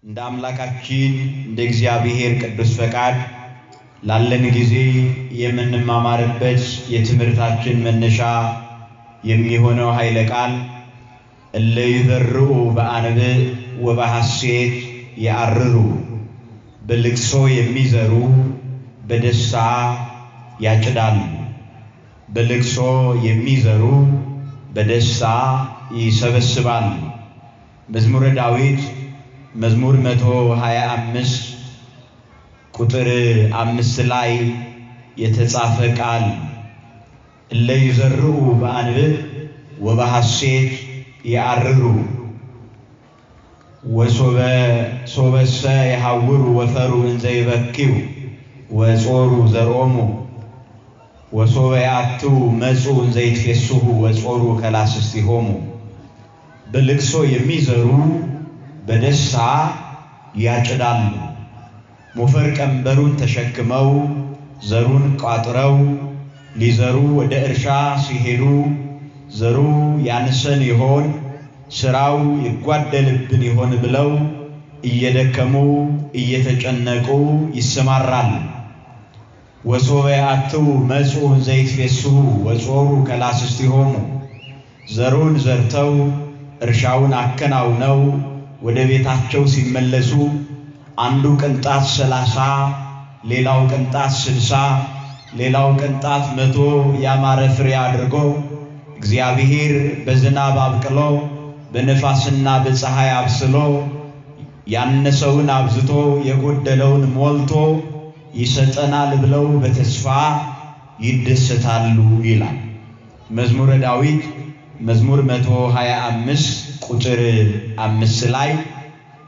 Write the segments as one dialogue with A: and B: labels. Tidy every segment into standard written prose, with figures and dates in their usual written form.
A: እንደ አምላካችን እንደ እግዚአብሔር ቅዱስ ፈቃድ ላለን ጊዜ የምንማማርበት የትምህርታችን መነሻ የሚሆነው ኃይለ ቃል እለ ይዘርኡ በአንብዕ ወበሐሴት ያርሩ፣ በልቅሶ የሚዘሩ በደስታ ያጭዳሉ። በልቅሶ የሚዘሩ በደስታ ይሰበስባሉ። መዝሙረ ዳዊት መዝሙር 125 ቁጥር 5 ላይ የተጻፈ ቃል እለ ይዘርኡ በአንብዕ ወበሐሴት ያርሩ ወሶበሰ የሐውሩ ወፈሩ እንዘ ይበኪዩ ወጾሩ ዘርኦሙ ወሶበ ያቱ መጹ እንዘ ይትፌስሑ ወጾሩ ከላስስቲሆሙ። በልቅሶ የሚዘሩ በደስታ ያጭዳሉ። ሞፈር ቀንበሩን ተሸክመው ዘሩን ቋጥረው ሊዘሩ ወደ እርሻ ሲሄዱ ዘሩ ያንሰን ይሆን ስራው ይጓደልብን ይሆን ብለው እየደከሙ እየተጨነቁ ይሰማራሉ። ወሶበ ያቱ መጹ እንዘ ይትፌስሑ ወጾሩ ከላስስቲሆሙ። ዘሩን ዘርተው እርሻውን አከናውነው ወደ ቤታቸው ሲመለሱ አንዱ ቅንጣት 30 ሌላው ቅንጣት 60 ሌላው ቅንጣት 100 ያማረ ፍሬ አድርጎ እግዚአብሔር በዝናብ አብቅሎ በነፋስና በፀሐይ አብስሎ ያነሰውን አብዝቶ የጎደለውን ሞልቶ ይሰጠናል ብለው በተስፋ ይደሰታሉ ይላል መዝሙረ ዳዊት መዝሙር 125 ቁጥር 5 ላይ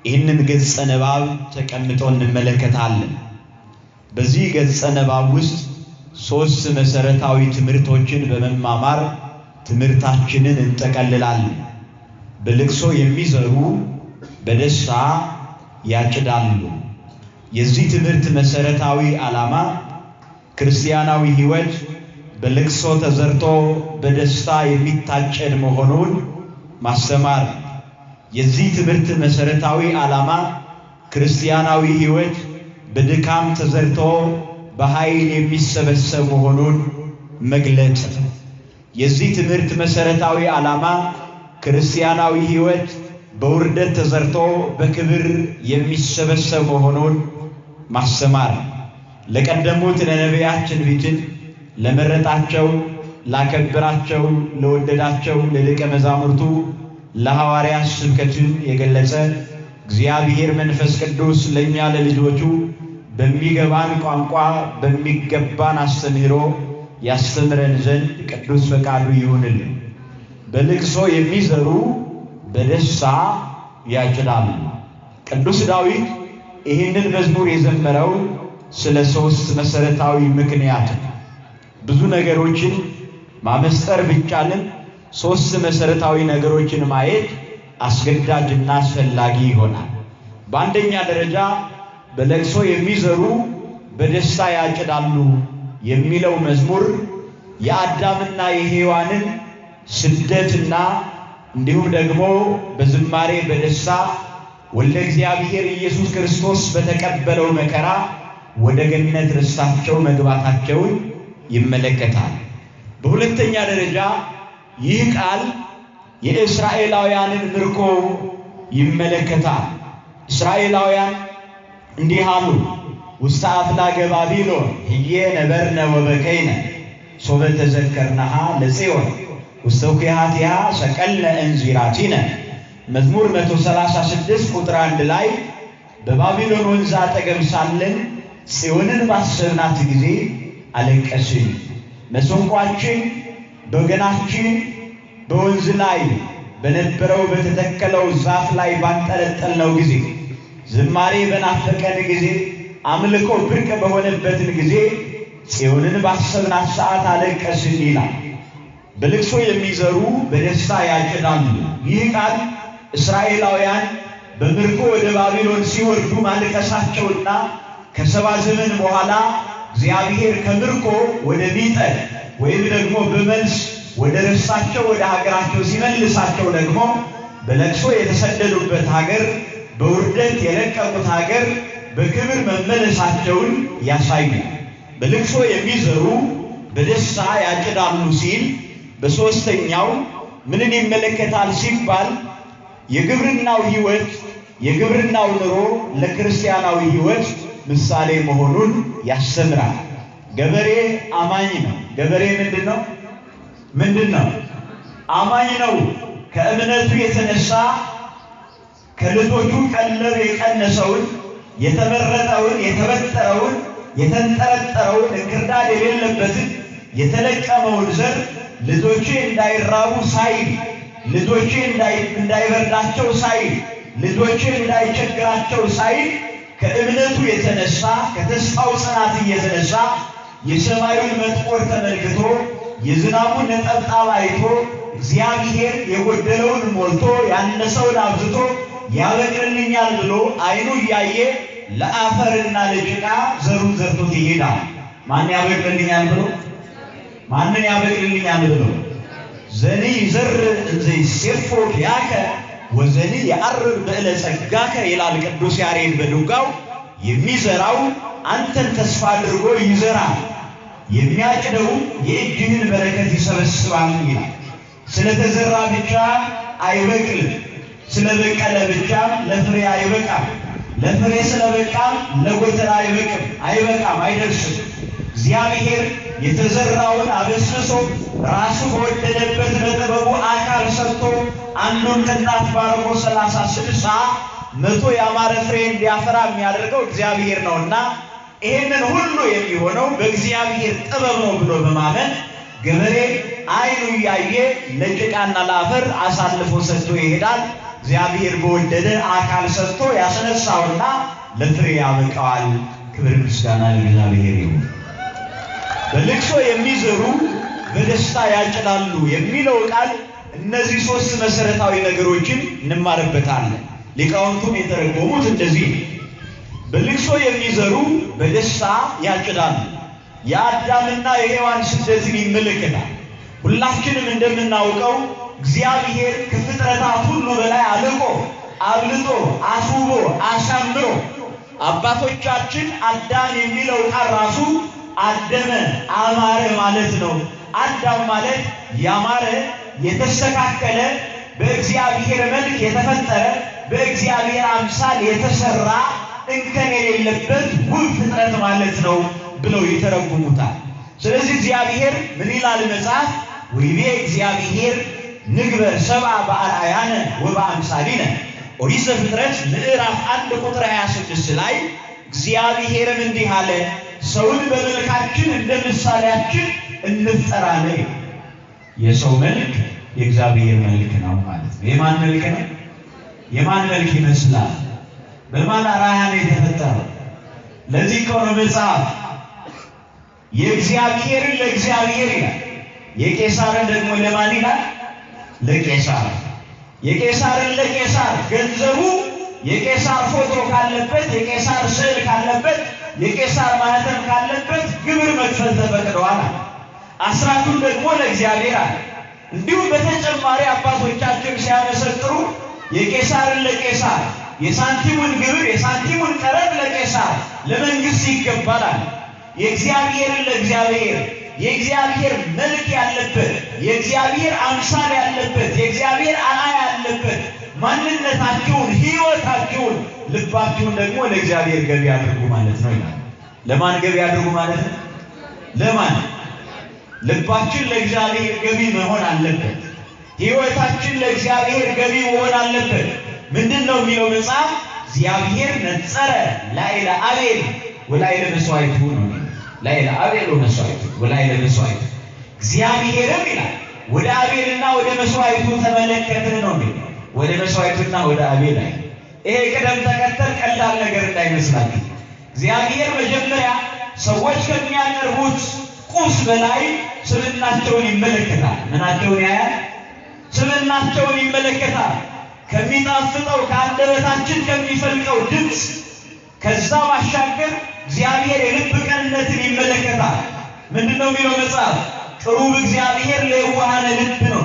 A: ይህንን ገጸ ንባብ ተቀምጦ እንመለከታለን። በዚህ ገጸ ንባብ ውስጥ 3 መሰረታዊ ትምህርቶችን በመማማር ትምህርታችንን እንጠቀልላለን። በልቅሶ የሚዘሩ በደስታ ያጭዳሉ። የዚህ ትምህርት መሰረታዊ ዓላማ ክርስቲያናዊ ሕይወት በልቅሶ ተዘርቶ በደስታ የሚታጨድ መሆኑን ማስተማር። የዚህ ትምህርት መሰረታዊ ዓላማ ክርስቲያናዊ ሕይወት በድካም ተዘርቶ በኃይል የሚሰበሰብ መሆኑን መግለጽ። የዚህ ትምህርት መሰረታዊ ዓላማ ክርስቲያናዊ ሕይወት በውርደት ተዘርቶ በክብር የሚሰበሰብ መሆኑን ማስተማር። ለቀደሙት ለነቢያት ትንቢትን ለመረጣቸው ላከበራቸው ለወደዳቸው ለደቀ መዛሙርቱ ለሐዋርያት ስብከትን የገለጸ እግዚአብሔር መንፈስ ቅዱስ ለኛ ለልጆቹ በሚገባን ቋንቋ በሚገባን አስተምህሮ ያስተምረን ዘንድ ቅዱስ ፈቃዱ ይሁንልን። በልቅሶ የሚዘሩ በደስታ ያጭዳሉ። ቅዱስ ዳዊት ይህንን መዝሙር የዘመረው ስለ 3 መሰረታዊ ምክንያት ብዙ ነገሮችን ማመስጠር ቢቻልም 3 መሰረታዊ ነገሮችን ማየት አስገዳጅና አስፈላጊ ይሆናል። በአንደኛ ደረጃ በለቅሶ የሚዘሩ በደስታ ያጭዳሉ የሚለው መዝሙር የአዳምና የሔዋንን ስደትና እንዲሁም ደግሞ በዝማሬ በደስታ ወልደ እግዚአብሔር ኢየሱስ ክርስቶስ በተቀበለው መከራ ወደ ገነት ርስታቸው መግባታቸውን ይመለከታል። በሁለተኛ ደረጃ ይህ ቃል የእስራኤላውያንን ምርኮ ይመለከታል። እስራኤላውያን እንዲህ አሉ፣ ውስተ አፍላገ ባቢሎን ህዬ ነበርነ ወበከይነ ሶበ ተዘከርናሃ ለጽዮን ውስተ ውኪሃቲሃ ሰቀልነ እንዚራቲነ። መዝሙር 136 ቁጥር 1 ላይ በባቢሎን ወንዝ አጠገብ ሳለን ጽዮንን ባሰብናት ጊዜ አለቀስን። መሰንቋችን በገናችን በወንዝ ላይ በነበረው በተተከለው ዛፍ ላይ ባንጠለጠልነው ጊዜ፣ ዝማሬ በናፈቀን ጊዜ፣ አምልኮ ብርቅ በሆነበትን ጊዜ ጽዮንን ባሰብናት ሰዓት አለቀስን ይላል። በልቅሶ የሚዘሩ በደስታ ያጭዳሉ። ይህ ቃል እስራኤላውያን በምርኮ ወደ ባቢሎን ሲወርዱ ማልቀሳቸውና ከ70 ዘመን በኋላ እግዚአብሔር ከምርኮ ወደ ሚጠት ወይም ደግሞ በመልስ ወደ ርስታቸው ወደ ሀገራቸው ሲመልሳቸው ደግሞ በለቅሶ የተሰደዱበት ሀገር በውርደት የለቀቁት ሀገር በክብር መመለሳቸውን ያሳያል። በልቅሶ የሚዘሩ በደስታ ያጭዳሉ ሲል በሶስተኛው ምንን ይመለከታል ሲባል የግብርናው ሕይወት የግብርናው ኑሮ ለክርስቲያናዊ ሕይወት ምሳሌ መሆኑን ያስተምራል። ገበሬ አማኝ ነው። ገበሬ ምንድነው? አማኝ ነው። ከእምነቱ የተነሳ ከልጆቹ ቀለብ የቀነሰውን የተመረጠውን የተበጠረውን የተንጠረጠረውን እንክርዳድ የሌለበትን የተለቀመውን ዘር ልጆቼ እንዳይራቡ ሳይል ልጆቼ እንዳይበርዳቸው ሳይል ልጆቼ እንዳይቸግራቸው ሳይል ከእምነቱ የተነሳ ከተስፋው ጽናት የተነሳ የሰማዩን መጥቆር ተመልክቶ የዝናቡን ነጠብጣብ አይቶ እግዚአብሔር የጎደለውን ሞልቶ ያነሰውን አብዝቶ ያበቅልልኛል ብሎ አይኑ እያየ ለአፈርና ለጭቃ ዘሩን ዘርቶት ይሄዳል። ማን ያበቅልልኛል ብሎ? ማንን ያበቅልልኛል ብሎ? ዘኒ ዘር ዘይሴፎ ያከ ወዘኒ ያርር በእለ ጸጋከ ይላል ቅዱስ ያሬድ በድጓው። የሚዘራው አንተን ተስፋ አድርጎ ይዘራል፣ የሚያጭደው የእጅህን በረከት ይሰበስባል ይላል። ስለተዘራ ብቻ አይበቅልም፣ ስለበቀለ ብቻ ለፍሬ አይበቃም፣ ለፍሬ ስለበቃ ለጎተራ አይበቃም፣ አይደርስም። እግዚአብሔር የተዘራውን አበስብሶ ራሱ በወደደበት በጥበቡ አካል ሰጥቶ አንዱን ቅንጣት ባርኮ 30 60 100 ያማረ ፍሬ እንዲያፈራ የሚያደርገው እግዚአብሔር ነውና ይሄንን ሁሉ የሚሆነው በእግዚአብሔር ጥበብ ነው ብሎ በማመን ገበሬ አይኑ ያየ ለጭቃና ለአፈር አሳልፎ ሰጥቶ ይሄዳል። እግዚአብሔር በወደደ አካል ሰጥቶ ያስነሳውና ለፍሬ ያበቃዋል። ክብር ምስጋና ለእግዚአብሔር ይሁን። በልቅሶ የሚዘሩ በደስታ ያጭዳሉ የሚለው ቃል እነዚህ ሶስት መሰረታዊ ነገሮችን እንማርበታለን። ሊቃውንቱም የተረጎሙት እንደዚህ ነው። በልቅሶ የሚዘሩ በደስታ ያጭዳሉ። የአዳምና የሔዋን ስደትን ይመለከታል። ሁላችንም እንደምናውቀው እግዚአብሔር ከፍጥረታት ሁሉ በላይ አልቆ አብልጦ አስውቦ አሳምሮ አባቶቻችን አዳም የሚለው ቃል ራሱ አደመ አማረ ማለት ነው። አዳም ማለት ያማረ የተስተካከለ በእግዚአብሔር መልክ የተፈጠረ በእግዚአብሔር አምሳል የተሰራ እንከን የሌለበት ውብ ፍጥረት ማለት ነው ብለው ይተረጉሙታል። ስለዚህ እግዚአብሔር ምን ይላል መጽሐፍ? ወይቤ እግዚአብሔር ንግበር ሰብአ በአርአያነ ወበአምሳሊነ። ኦሪት ዘፍጥረት ምዕራፍ 1 ቁጥር 26 ላይ እግዚአብሔርም እንዲህ አለ፣ ሰውን በመልካችን እንደ ምሳሌያችን እንፍጠራለን። የሰው መልክ የእግዚአብሔር መልክ ነው ማለት ነው። የማን መልክ ነው? የማን መልክ ይመስላል? በማን አርአያ ነው የተፈጠረው? ለዚህ ከሆነ መጽሐፍ የእግዚአብሔርን ለእግዚአብሔር ይላል፣ የቄሳርን ደግሞ ለማን ይላል? ለቄሳር። የቄሳርን ለቄሳር ገንዘቡ የቄሳር ፎቶ ካለበት የቄሳር ስዕል ካለበት የቄሳር ማህተም ካለበት ግብር መክፈል ተፈቅዷል። አስራቱን ደግሞ ለእግዚአብሔር አለ። እንዲሁም በተጨማሪ አባቶቻችን ሲያመሰጥሩ የቄሳርን ለቄሳር የሳንቲሙን ግብር የሳንቲሙን ቀረጥ ለቄሳር ለመንግስት ይገባላል። የእግዚአብሔርን ለእግዚአብሔር የእግዚአብሔር መልክ ያለበት የእግዚአብሔር አምሳል ያለበት የእግዚአብሔር አርአያ ያለበት ማንነታችሁን ሕይወታችሁን ልባችሁን ደግሞ ለእግዚአብሔር ገቢ አድርጉ ማለት ነው ይላል። ለማን ገቢ አድርጉ ማለት ነው? ለማን? ልባችን ለእግዚአብሔር ገቢ መሆን አለበት። ሕይወታችን ለእግዚአብሔር ገቢ መሆን አለበት። ምንድነው የሚለው መጽሐፍ? እግዚአብሔር ነጸረ ላዕለ አቤል ወላዕለ መስዋዕቱ ነው። ላዕለ አቤል ወመስዋዕቱ ወላዕለ መስዋዕቱ እግዚአብሔርም ይላል ወደ አቤልና ወደ መስዋዕቱ ተመለከተ ነው። ወደ መስዋዕቱና ወደ አቤል ላይ ይሄ ቅደም ተከተል ቀላል ነገር እንዳይመስላችሁ። እግዚአብሔር መጀመሪያ ሰዎች ከሚያቀርቡት ቁስ በላይ ስብዕናቸውን ይመለከታል። ምናቸውን ያያል? ስብዕናቸውን ይመለከታል። ከሚጣፍጠው ከአንደበታችን ከሚፈልቀው ድምፅ ከዛ ባሻገር እግዚአብሔር የልብ ቅንነትን ይመለከታል። ምንድነው የሚለው መጽሐፍ? ቅሩብ እግዚአብሔር ለየዋሃነ ልብ ነው።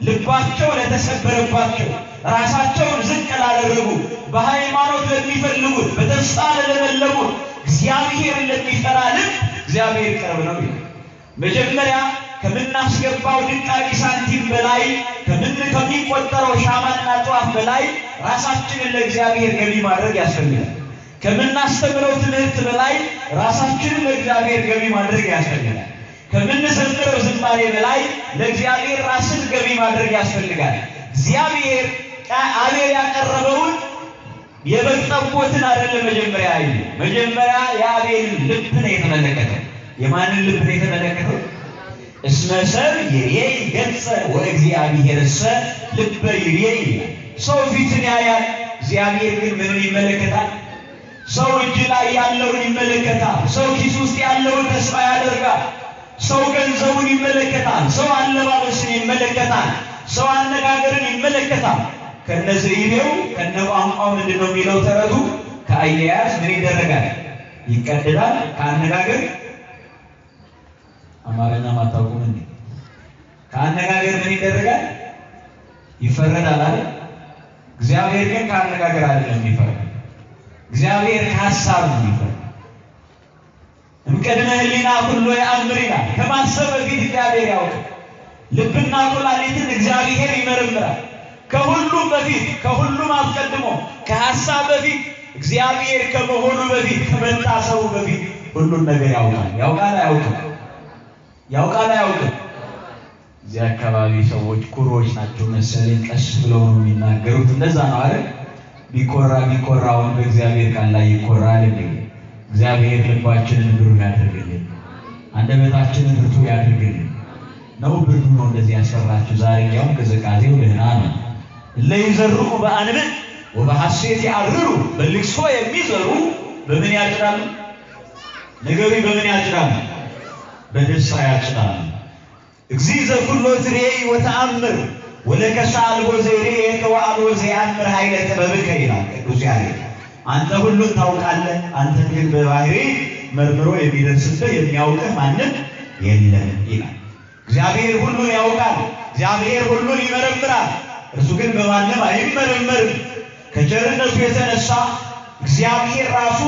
A: ልባቸው ለተሰበረባቸው ራሳቸውን ዝቅ ላደረጉ በሃይማኖት ለሚፈልጉት በተስፋ ለለመለሙት እግዚአብሔርን ለሚፈራ ልብ እግዚአብሔር ቅርብ ነው ይላል። መጀመሪያ ከምናስገባው ድቃቂ ሳንቲም በላይ ከሚቆጠረው ሻማና ጧፍ በላይ ራሳችንን ለእግዚአብሔር ገቢ ማድረግ ያስፈልጋል። ከምናስተምረው ትምህርት በላይ ራሳችንን ለእግዚአብሔር ገቢ ማድረግ ያስፈልጋል። ከምንዘምረው ዝማሬ በላይ ለእግዚአብሔር ራስን ገቢ ማድረግ ያስፈልጋል። እግዚአብሔር አቤል ያቀረበውን የበግ ጠቦትን አይደለም መጀመሪያ የአቤልን ልብ ነው የተመለከተው። የማንን ልብ ነው የተመለከተው? እስመ ሰብእ ይሬይ ገጸ ወእግዚአብሔርሰ ልበ ይሬይ። ሰው ፊትን ያያል፣ እግዚአብሔር ግን ምንን ይመለከታል? ሰው እጅ ላይ ያለውን ይመለከታል። ሰው ኪስ ውስጥ ያለውን ተስፋ ያደርጋል። ሰው ገንዘቡን ይመለከታል። ሰው አለባበስን ይመለከታል። ሰው አነጋገርን ይመለከታል። ከነዘይቤው ከነቋንቋው ምንድነው የሚለው ተረቱ? ከአያያዝ ምን ይደረጋል? ይቀደዳል። ከአነጋገር አማርኛ ማታውቁም እንዴ? ከአነጋገር ምን ይደረጋል? ይፈረዳል አይደል? እግዚአብሔር ግን ከአነጋገር አይደለም የሚፈርድ። እግዚአብሔር ከሐሳብ ነው የሚፈርድ። እምቅድመ ሕሊና ሁሉ ያአምር ይላል። ከማሰብ በፊት እግዚአብሔር ያውቃል። ልብና ኩላሊትን እግዚአብሔር ይመረምራል። ከሁሉም በፊት ከሁሉም አስቀድሞ ከሐሳብ በፊት እግዚአብሔር ከመሆኑ በፊት ከመታሰቡ በፊት ሁሉን ነገር ያውቃል። ያውቃል። እዚህ አካባቢ ሰዎች ኩሮች ናቸው መሰለኝ፣ ቀስ ብለው ነው የሚናገሩት። እንደዛ ነው አይደል? ቢኮራውን በእግዚአብሔር ቃል ላይ ይኮራል እንዴ? እግዚአብሔር ልባችንን ብሩህ ያድርግልን፣ አንደበታችንን ብርቱ ያድርግልን። ነው ብርዱ ነው እንደዚህ ያሰራችሁ። ዛሬ ያው ቅዝቃዜው ደህና ነው። ለይዘሩ በአንብዕ ወበሐሴት ያርሩ። በልቅሶ የሚዘሩ በምን ያጭዳሉ? ነገሩ በምን ያጭዳሉ? በደስታ ያጭዳሉ። እግዚእ ዘኩሎ ትሬኢ ወተአምር ወለከሰ አልቦ ዘይሬእከ ወአልቦ ዘየአምር ኃይለ ጥበብከ ይላል ቅዱስ ያሬድ። አንተ ሁሉን ታውቃለህ፣ አንተ ግን በባህሪ መርምሮ የሚደርስብህ የሚያውቅህ ማንም የለም ይላል። እግዚአብሔር ሁሉን ያውቃል። እግዚአብሔር ሁሉን ይመረምራል። እርሱ ግን በማንም አይመረመርም። ከቸርነቱ የተነሳ እግዚአብሔር ራሱ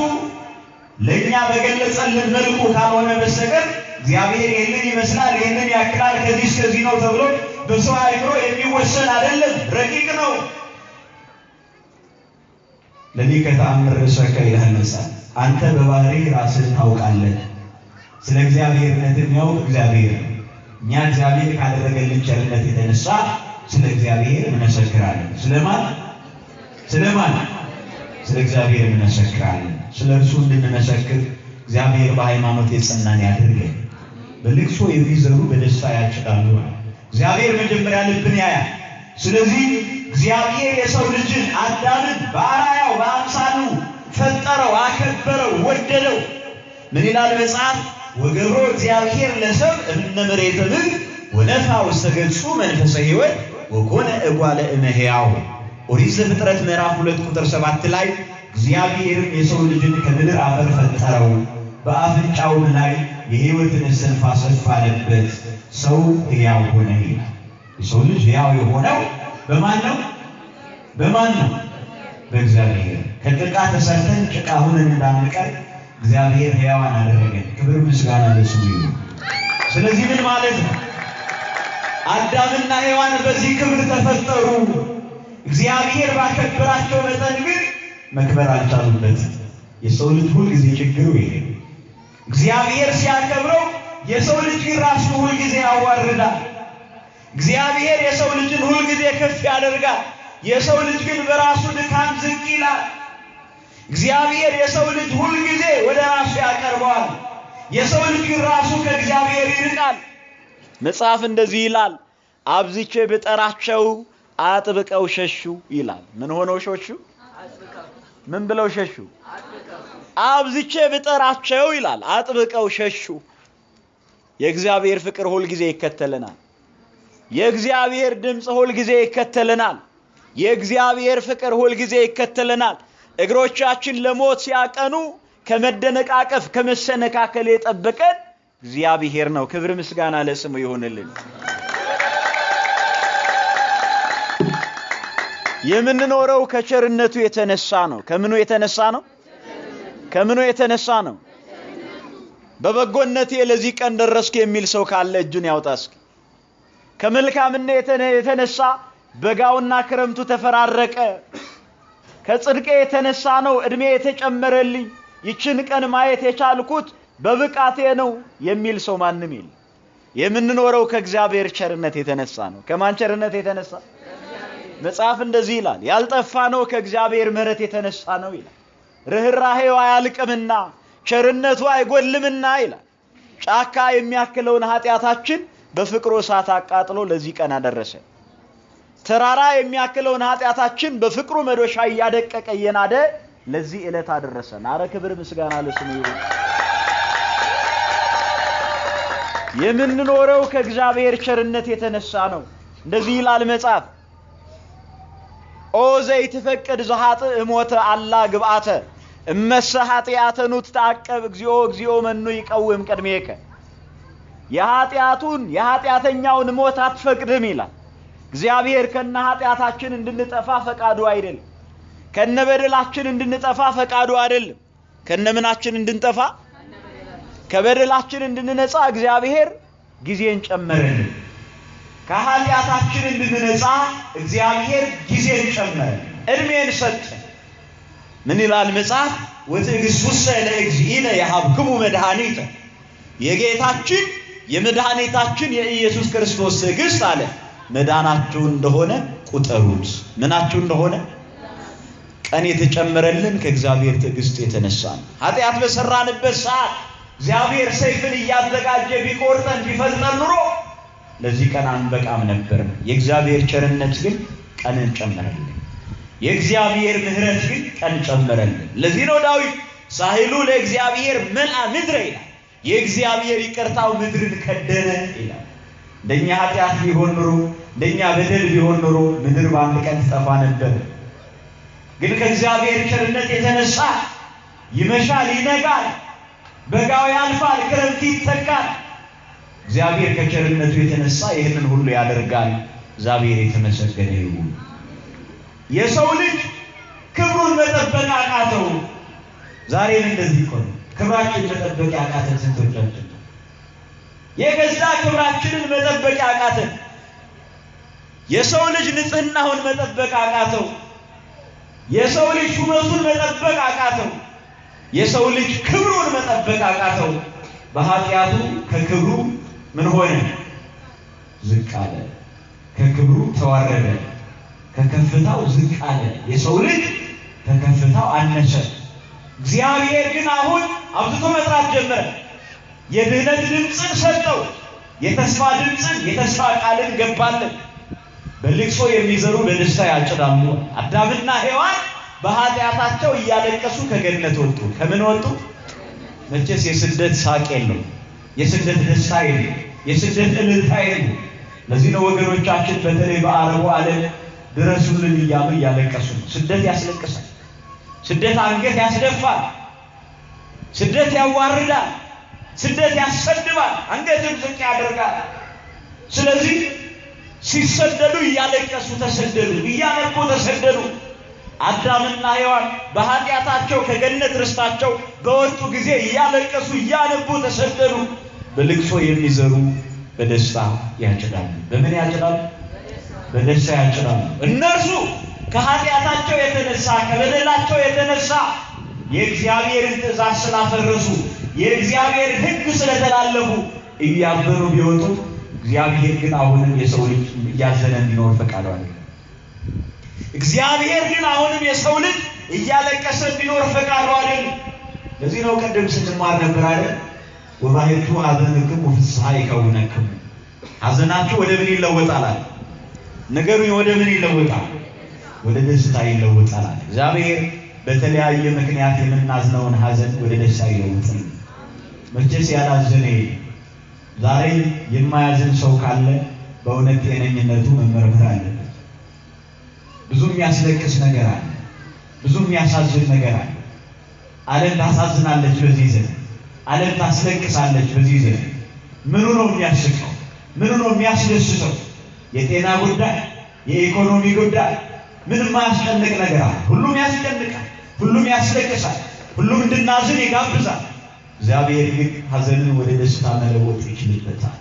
A: ለኛ በገለጸልን መልኩ ካልሆነ በስተቀር እግዚአብሔር ይህንን ይመስላል፣ ይህንን ያክላል፣ ከዚህ እስከዚህ ነው ተብሎ በሰው አእምሮ የሚወሰን አይደለም። ረቂቅ ነው። ለሊከ ተአምር ርእሰከ ይላል መጽሐፍ። አንተ በባህሪ ራስህን ታውቃለህ። ስለ እግዚአብሔርነት የሚያውቅ እግዚአብሔር ነው። እኛ እግዚአብሔር ካደረገልን ቸርነት የተነሳ ስለ እግዚአብሔር እንመሰክራለን። ስለማን? ስለ እግዚአብሔር እንመሰክራለን። ስለ እርሱ እንድንመሰክር እግዚአብሔር በሃይማኖት የጸናን ያድርገን። በልቅሶ የሚዘሩ በደስታ ያጭዳሉ። እግዚአብሔር መጀመሪያ ልብን ያያል። ስለዚህ እግዚአብሔር የሰው ልጅን አዳምን በአርአያው በአምሳሉ ፈጠረው፣ አከበረው፣ ወደደው። ምን ይላል መጽሐፍ? ወገብሮ እግዚአብሔር ለሰብእ እምነ መሬተ ምድር ወነፍሐ ውስተ ገጹ መንፈሰ ሕይወት ወኮነ እጓለ እመሕያው። ኦሪት ዘፍጥረት ምዕራፍ 2 ቁጥር 7 ላይ እግዚአብሔር የሰው ልጅን ከምድር አፈር ፈጠረው፣ በአፍንጫውም ላይ የሕይወትን እስትንፋስ አለበት፣ ሰው ሕያው ሆነ ይላል። የሰው ልጅ ሕያው የሆነው በማን ነው? በእግዚአብሔር። ከጭቃ ተሰርተን ጭቃ ሆነን እንዳንቀር እግዚአብሔር ሕያዋን አደረገን። ክብር ምስጋና ለስሙ ይሁን። ስለዚህ ምን ማለት ነው? አዳምና ሔዋን በዚህ ክብር ተፈጠሩ። እግዚአብሔር ባከበራቸው መጠን ግን መክበር አልቻሉበትም። የሰው ልጅ ሁልጊዜ ችግሩ ይሄ። እግዚአብሔር ሲያከብረው የሰው ልጅ ግን ራሱን ሁልጊዜ ያዋርዳል። እግዚአብሔር የሰው ልጅን ሁልጊዜ ከፍ ያደርጋል። የሰው ልጅ ግን በራሱ ድካም ዝቅ ይላል። እግዚአብሔር የሰው ልጅ ሁልጊዜ ወደ ራሱ ያቀርበዋል። የሰው ልጅ ግን ራሱ ከእግዚአብሔር ይርቃል። መጽሐፍ እንደዚህ ይላል፣ አብዝቼ ብጠራቸው አጥብቀው ሸሹ ይላል። ምን ሆነው ሸሹ? ምን ብለው ሸሹ? አብዝቼ ብጠራቸው ይላል፣ አጥብቀው ሸሹ። የእግዚአብሔር ፍቅር ሁልጊዜ ይከተለናል። የእግዚአብሔር ድምጽ ሁልጊዜ ይከተለናል። የእግዚአብሔር ፍቅር ሁልጊዜ ይከተለናል። እግሮቻችን ለሞት ሲያቀኑ ከመደነቃቀፍ ከመሰነካከል የጠበቀን እግዚአብሔር ነው። ክብር ምስጋና ለስሙ ይሁንልን።
B: የምንኖረው ከቸርነቱ የተነሳ ነው። ከምኑ የተነሳ ነው? ከምኑ የተነሳ ነው? በበጎነቴ ለዚህ ቀን ደረስኩ የሚል ሰው ካለ እጁን ያውጣ እስኪ። ከመልካምነት የተነሳ በጋውና ክረምቱ ተፈራረቀ። ከጽድቄ የተነሳ ነው እድሜ የተጨመረልኝ፣ ይችን ቀን ማየት የቻልኩት በብቃቴ ነው የሚል ሰው ማንም የለም። የምንኖረው ከእግዚአብሔር ቸርነት የተነሳ ነው። ከማን ቸርነት የተነሳ? መጽሐፍ እንደዚህ ይላል፣ ያልጠፋ ነው ከእግዚአብሔር ምሕረት የተነሳ ነው ይላል። ርህራሄው አያልቅምና ቸርነቱ አይጎልምና ይላል። ጫካ የሚያክለውን ኃጢአታችን በፍቅሩ እሳት አቃጥሎ ለዚህ ቀን አደረሰ። ተራራ የሚያክለውን ኃጢአታችን በፍቅሩ መዶሻ እያደቀቀ እየናደ ለዚህ ዕለት አደረሰን። አረ ክብር ምስጋና ለስሙ ይሁን። የምንኖረው ከእግዚአብሔር ቸርነት የተነሳ ነው። እንደዚህ ይላል መጽሐፍ፣ ኦ ዘይትፈቅድ ዘኃጥ እሞተ አላ ግብአተ እመሰ ኃጢአተኑት ታቀብ እግዚኦ እግዚኦ መኑ ይቀውም ቅድሜከ። የኃጢአተኛውን ሞት አትፈቅድም ይላል እግዚአብሔር። ከነ ኃጢአታችን እንድንጠፋ ፈቃዱ አይደለም። ከነ በደላችን እንድንጠፋ ፈቃዱ አይደለም። ከነ ምናችን እንድንጠፋ? ከበደላችን እንድንነጻ እግዚአብሔር ጊዜን ጨመረልን። ከኃጢአታችን እንድንነጻ እግዚአብሔር ጊዜን ጨመረ፣ እድሜን ሰጠ። ምን ይላል መጽሐፍ? ወትዕግሥቱሰ ለእግዚእነ የሀብክሙ መድኃኒተ። የጌታችን የመድኃኒታችን የኢየሱስ ክርስቶስ ትዕግሥት አለ መዳናችሁ እንደሆነ ቁጠሩት። ምናችሁ እንደሆነ? ቀን የተጨመረልን ከእግዚአብሔር ትዕግሥት የተነሳ ነው። ኃጢአት በሰራንበት ሰዓት እግዚአብሔር ሰይፍን እያዘጋጀ ቢቆርጠን ቢፈልጠን ኑሮ ለዚህ ቀን አንበቃም ነበር። የእግዚአብሔር ቸርነት ግን ቀንን ጨመረልን። የእግዚአብሔር ምሕረት ግን ቀን ጨመረልን። ለዚህ ነው ዳዊት ሳህሉ ለእግዚአብሔር መልአ ምድረ ይላል። የእግዚአብሔር ይቅርታው ምድርን ከደነ ይላል። እንደኛ ኃጢአት ቢሆን ኑሮ፣ እንደኛ በደል ቢሆን ኑሮ ምድር በአንድ ቀን ትጠፋ ነበር። ግን ከእግዚአብሔር ቸርነት የተነሳ ይመሻል፣ ይነጋል፣ በጋው ያልፋል፣ ክረምት ይተካል። እግዚአብሔር ከቸርነቱ የተነሳ ይህንን ሁሉ ያደርጋል። እግዚአብሔር የተመሰገነ ይሁን። የሰው ልጅ ክብሩን መጠበቅ አቃተው። ዛሬም እንደዚህ እኮ ነው። ክብራችን መጠበቅ ያቃተን ስንቶቻችን? የገዛ ክብራችንን መጠበቅ ያቃተን። የሰው ልጅ ንጽህናውን መጠበቅ አቃተው። የሰው ልጅ ሹመቱን መጠበቅ አቃተው። የሰው ልጅ ክብሩን መጠበቅ አቃተው። በኃጢአቱ ከክብሩ ምን ሆነ? ዝቅ አለ። ከክብሩ ተዋረደ። ከከፍታው ዝቅ አለ። የሰው ልጅ ከከፍታው አነሰ። እግዚአብሔር ግን አሁን አብዝቶ መጥራት ጀመረ። የድህነት ድምፅን ሰጠው። የተስፋ ድምፅን፣ የተስፋ ቃልን ገባልን። በልቅሶ የሚዘሩ በደስታ ያጭዳሉ። አዳምና ሔዋን በኃጢአታቸው እያለቀሱ ከገነት ወጡ። ከምን ወጡ? መቼስ የስደት ሳቅ የለው፣ የስደት ደስታ የለው፣ የስደት እልልታ የለው። ለዚህ ነው ወገኖቻችን በተለይ በአረቡ ዓለም ድረሱልን እያሉ እያለቀሱ። ስደት ያስለቅሳል። ስደት አንገት ያስደፋል። ስደት ያዋርዳል። ስደት ያሰድባል። አንገትን ዝቅ ያደርጋል። ስለዚህ ሲሰደዱ እያለቀሱ ተሰደዱ፣ እያነቡ ተሰደዱ። አዳምና ሔዋን በኃጢአታቸው ከገነት ርስታቸው በወጡ ጊዜ እያለቀሱ እያነቡ ተሰደዱ። በልቅሶ የሚዘሩ በደስታ ያጭዳሉ። በምን ያጭዳሉ? በደስታ ያጭዳሉ። እነርሱ ከኃጢአታቸው የተነሳ ከበደላቸው የተነሳ የእግዚአብሔርን ትእዛዝ ስላፈረሱ የእግዚአብሔር ሕግ ስለተላለፉ እያበሩ ቢወጡ እግዚአብሔር ግን አሁንም የሰው ልጅ እያዘነ እንዲኖር ፈቃዱ አለ። እግዚአብሔር ግን አሁንም የሰው ልጅ እያለቀሰ እንዲኖር ፈቃዱ አለ። ለዚህ ነው ቀደም ስንማር ነበር አይደል? ወባሕቱ ሐዘንክሙ ፍስሐ ይከውነክሙ። ሐዘናችሁ ወደ ምን ይለወጣል አለ? ነገሩኝ፣ ወደ ምን ይለወጣል? ወደ ደስታ ይለወጣል። እግዚአብሔር በተለያየ ምክንያት የምናዝነውን ሐዘን ወደ ደስታ ይለውጣል። መቼስ ያላዘነ ዛሬ የማያዝን ሰው ካለ በእውነት ጤነኝነቱ መመርመር አለበት። ብዙ የሚያስለቅስ ነገር አለ። ብዙ የሚያሳዝን ነገር አለ። ዓለም ታሳዝናለች በዚህ ዘመን። ዓለም ታስለቅሳለች በዚህ ዘመን። ምኑ ነው የሚያስቀው? ምኑ ነው የሚያስደስተው? የጤና ጉዳይ፣ የኢኮኖሚ ጉዳይ፣
A: ምንም ማያስጨንቅ ነገር አለ? ሁሉም ያስጨንቃል፣ ሁሉም ያስለቅሳል፣ ሁሉም እንድናዝን ይጋብዛል። እግዚአብሔር ግን ሐዘንን ወደ ደስታ መለወጥ ይችልበታል።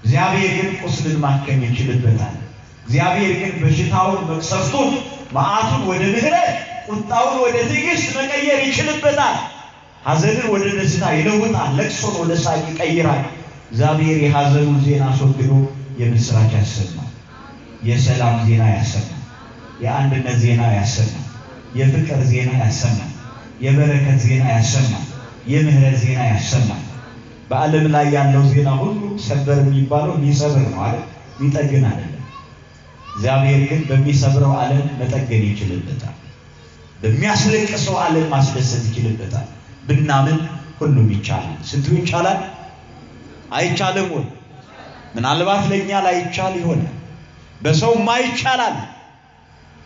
A: እግዚአብሔር ግን ቁስልን ማከም ይችልበታል። እግዚአብሔር ግን በሽታውን፣ መቅሰፍቱን፣ መዓቱን ወደ ምሕረት፣ ቁጣውን ወደ ትዕግስት መቀየር ይችልበታል። ሐዘንን ወደ ደስታ ይለውጣል፣ ለቅሶን ወደ ሳቅ ይቀይራል። እግዚአብሔር የሐዘኑን ዜና አስወግዶ የምስራች ያሰማል፣ የሰላም ዜና ያሰማል፣ የአንድነት ዜና ያሰማል፣ የፍቅር ዜና ያሰማል፣ የበረከት ዜና ያሰማል፣ የምህረት ዜና ያሰማል። በዓለም ላይ ያለው ዜና ሁሉ ሰበር የሚባለው ሊሰብር ነው አይደል? ሊጠግን አይደለም። እግዚአብሔር ግን በሚሰብረው ዓለም መጠገን ይችልበታል። በሚያስለቅሰው ዓለም ማስደሰት ይችልበታል። ብናምን ሁሉም ይቻላል። ስንቱ ይቻላል? አይቻልም ወይ? ምናልባት ለኛ ላይ ይቻል ይሆናል። በሰው ማይቻላል፣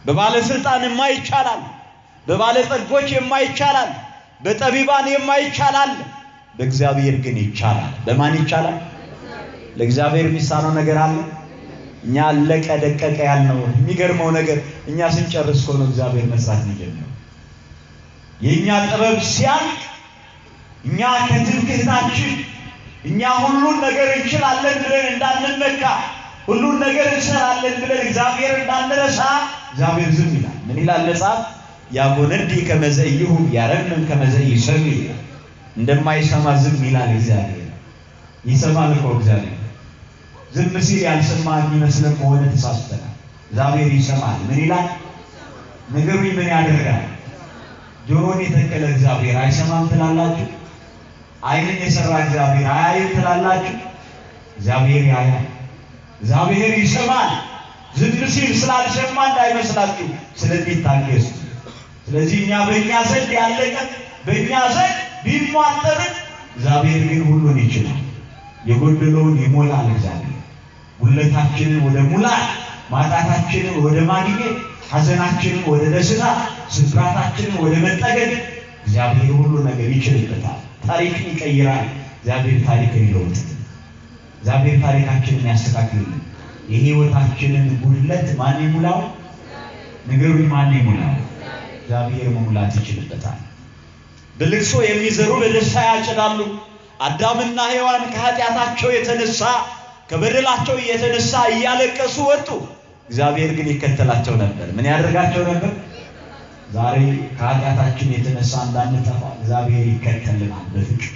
A: በባለስልጣን የማይቻላል፣ በባለጸጎች የማይቻላል፣ በጠቢባን የማይቻላል፣ በእግዚአብሔር ግን ይቻላል። በማን ይቻላል? ለእግዚአብሔር የሚሳነው ነገር አለ? እኛ አለቀ ደቀቀ ያልነው የሚገርመው ነገር እኛ ስንጨርስ እኮ ነው እግዚአብሔር መስራት የሚጀምረው። የኛ ጥበብ ሲያልቅ እኛ ከትምክህታችን እኛ ሁሉን ነገር እንችላለን ብለን እንዳንመካ፣ ሁሉን ነገር እንሰራለን ብለን እግዚአብሔር እንዳንረሳ እግዚአብሔር ዝም ይላል። ምን ይላል መጽሐፍ? ያጎነዲ ከመዘይሁ ያረምን ከመዘይሰሚ፣ እንደማይሰማ ዝም ይላል እግዚአብሔር። ይሰማል እኮ እግዚአብሔር። ዝም ሲል ያልሰማ የሚመስለን ከሆነ ተሳስተናል። እግዚአብሔር ይሰማል። ምን ይላል? ንገሩኝ፣ ምን ያደርጋል? ጆሮን የተከለ እግዚአብሔር አይሰማም ትላላችሁ? ዓይንን የሰራ እግዚአብሔር አያይም ትላላችሁ? እግዚአብሔር ያያል፣ እግዚአብሔር ይሰማል። ዝም ሲል ስላልሰማ እንዳይመስላችሁ ስለሚታገስ። ስለዚህ እኛ በእኛ ዘንድ ያለቀ በእኛ ዘንድ ቢሟጠርን እግዚአብሔር ግን ሁሉን ይችላል። የጎደለውን ይሞላል እግዚአብሔር። ጉለታችንን ወደ ሙላት፣ ማጣታችንን ወደ ማግኘት፣ ሐዘናችንን ወደ ደስታ፣ ስብራታችንን ወደ መጠገን እግዚአብሔር ሁሉ ነገር ይችልበታል። ታሪክን ይቀይራል። እግዚአብሔር ታሪክን ይለውጣል። እግዚአብሔር ታሪካችንን ያስተካክልልን። የሕይወታችንን ጉድለት ማን ይሙላው? ንገሩኝ፣ ማን ይሙላው? እግዚአብሔር መሙላት ይችልበታል። በልቅሶ የሚዘሩ በደስታ ያጭዳሉ። አዳምና ሔዋን ከኃጢአታቸው የተነሳ ከበደላቸው የተነሳ እያለቀሱ ወጡ። እግዚአብሔር ግን ይከተላቸው ነበር። ምን ያደርጋቸው ነበር? ዛሬ ከኃጢአታችን የተነሳ እንዳንጠፋ እግዚአብሔር ይከተልናል በፍቅር።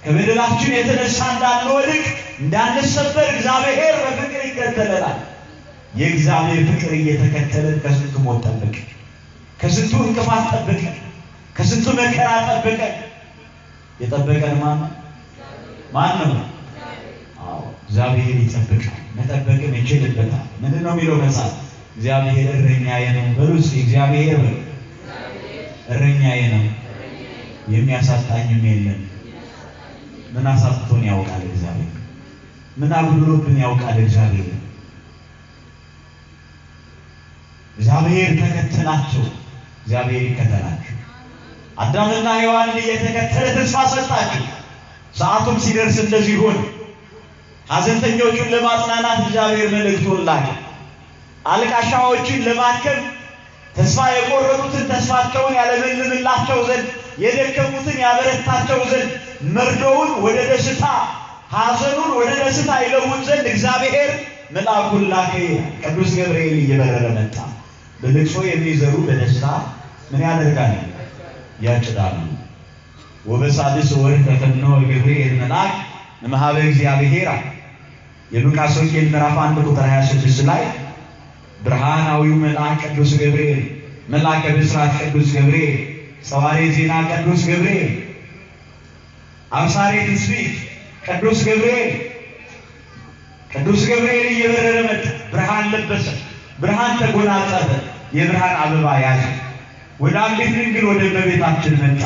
A: ከበደላችን የተነሳ እንዳንወድቅ እንዳንሰበር እግዚአብሔር በፍቅር ይከተለናል። የእግዚአብሔር ፍቅር እየተከተለን ከስንቱ ሞት ጠበቀ፣ ከስንቱ እንቅፋት ጠበቀ፣ ከስንቱ መከራ ጠበቀ። የጠበቀን ማን ነው? አዎ እግዚአብሔር ይጠብቃል። መጠበቅን ይችልበታል። ምንድን ነው የሚለው መጽሐፍ? እግዚአብሔር እረኛዬ ነው በሉ እስኪ። እግዚአብሔር እረኛዬ ነው የሚያሳጣኝም የለም። ምን አሳጥቶን ያውቃል እግዚአብሔር? ምን አጉድሎብን ያውቃል እግዚአብሔር? እግዚአብሔር ተከተላቸው፣ እግዚአብሔር ይከተላቸው። አዳምና ሔዋን እየተከተለ ተስፋ ሰጣቸው። ሰዓቱም ሲደርስ እንደዚህ ሆነ። ሐዘንተኞቹን ለማጽናናት እግዚአብሔር መልእክቱን ላከ። አልቃሻዎችን ለማከም፣ ተስፋ የቆረጡትን ተስፋቸውን ያለመልምላቸው ዘንድ፣ የደከሙትን ያበረታቸው ዘንድ፣ መርዶውን ወደ ደስታ፣ ሐዘኑን ወደ ደስታ ይለውጥ ዘንድ እግዚአብሔር መልአኩን ላከ። ቅዱስ ገብርኤል እየበረረ መጣ። በልቅሶ የሚዘሩ በደስታ ምን ያደርጋል? ያጭዳሉ። ወበሳድስ ወር ተፈኖ ገብርኤል መልአክ እምኀበ እግዚአብሔር። የሉቃስ ወንጌል ምዕራፍ 1 ቁጥር 26 ላይ ብርሃናዊው መልአክ ቅዱስ ገብርኤል፣ መልአከ ብስራት ቅዱስ ገብርኤል፣ ጸዋሬ ዜና ቅዱስ ገብርኤል፣ አብሳሬ ትስብእት ቅዱስ ገብርኤል እየበረረ መጣ። ብርሃን ለበሰ፣ ብርሃን ተጎናጸፈ፣ የብርሃን አበባ ያዘ። ወደ አንዲት ድንግል ወደ እመቤታችን መጣ።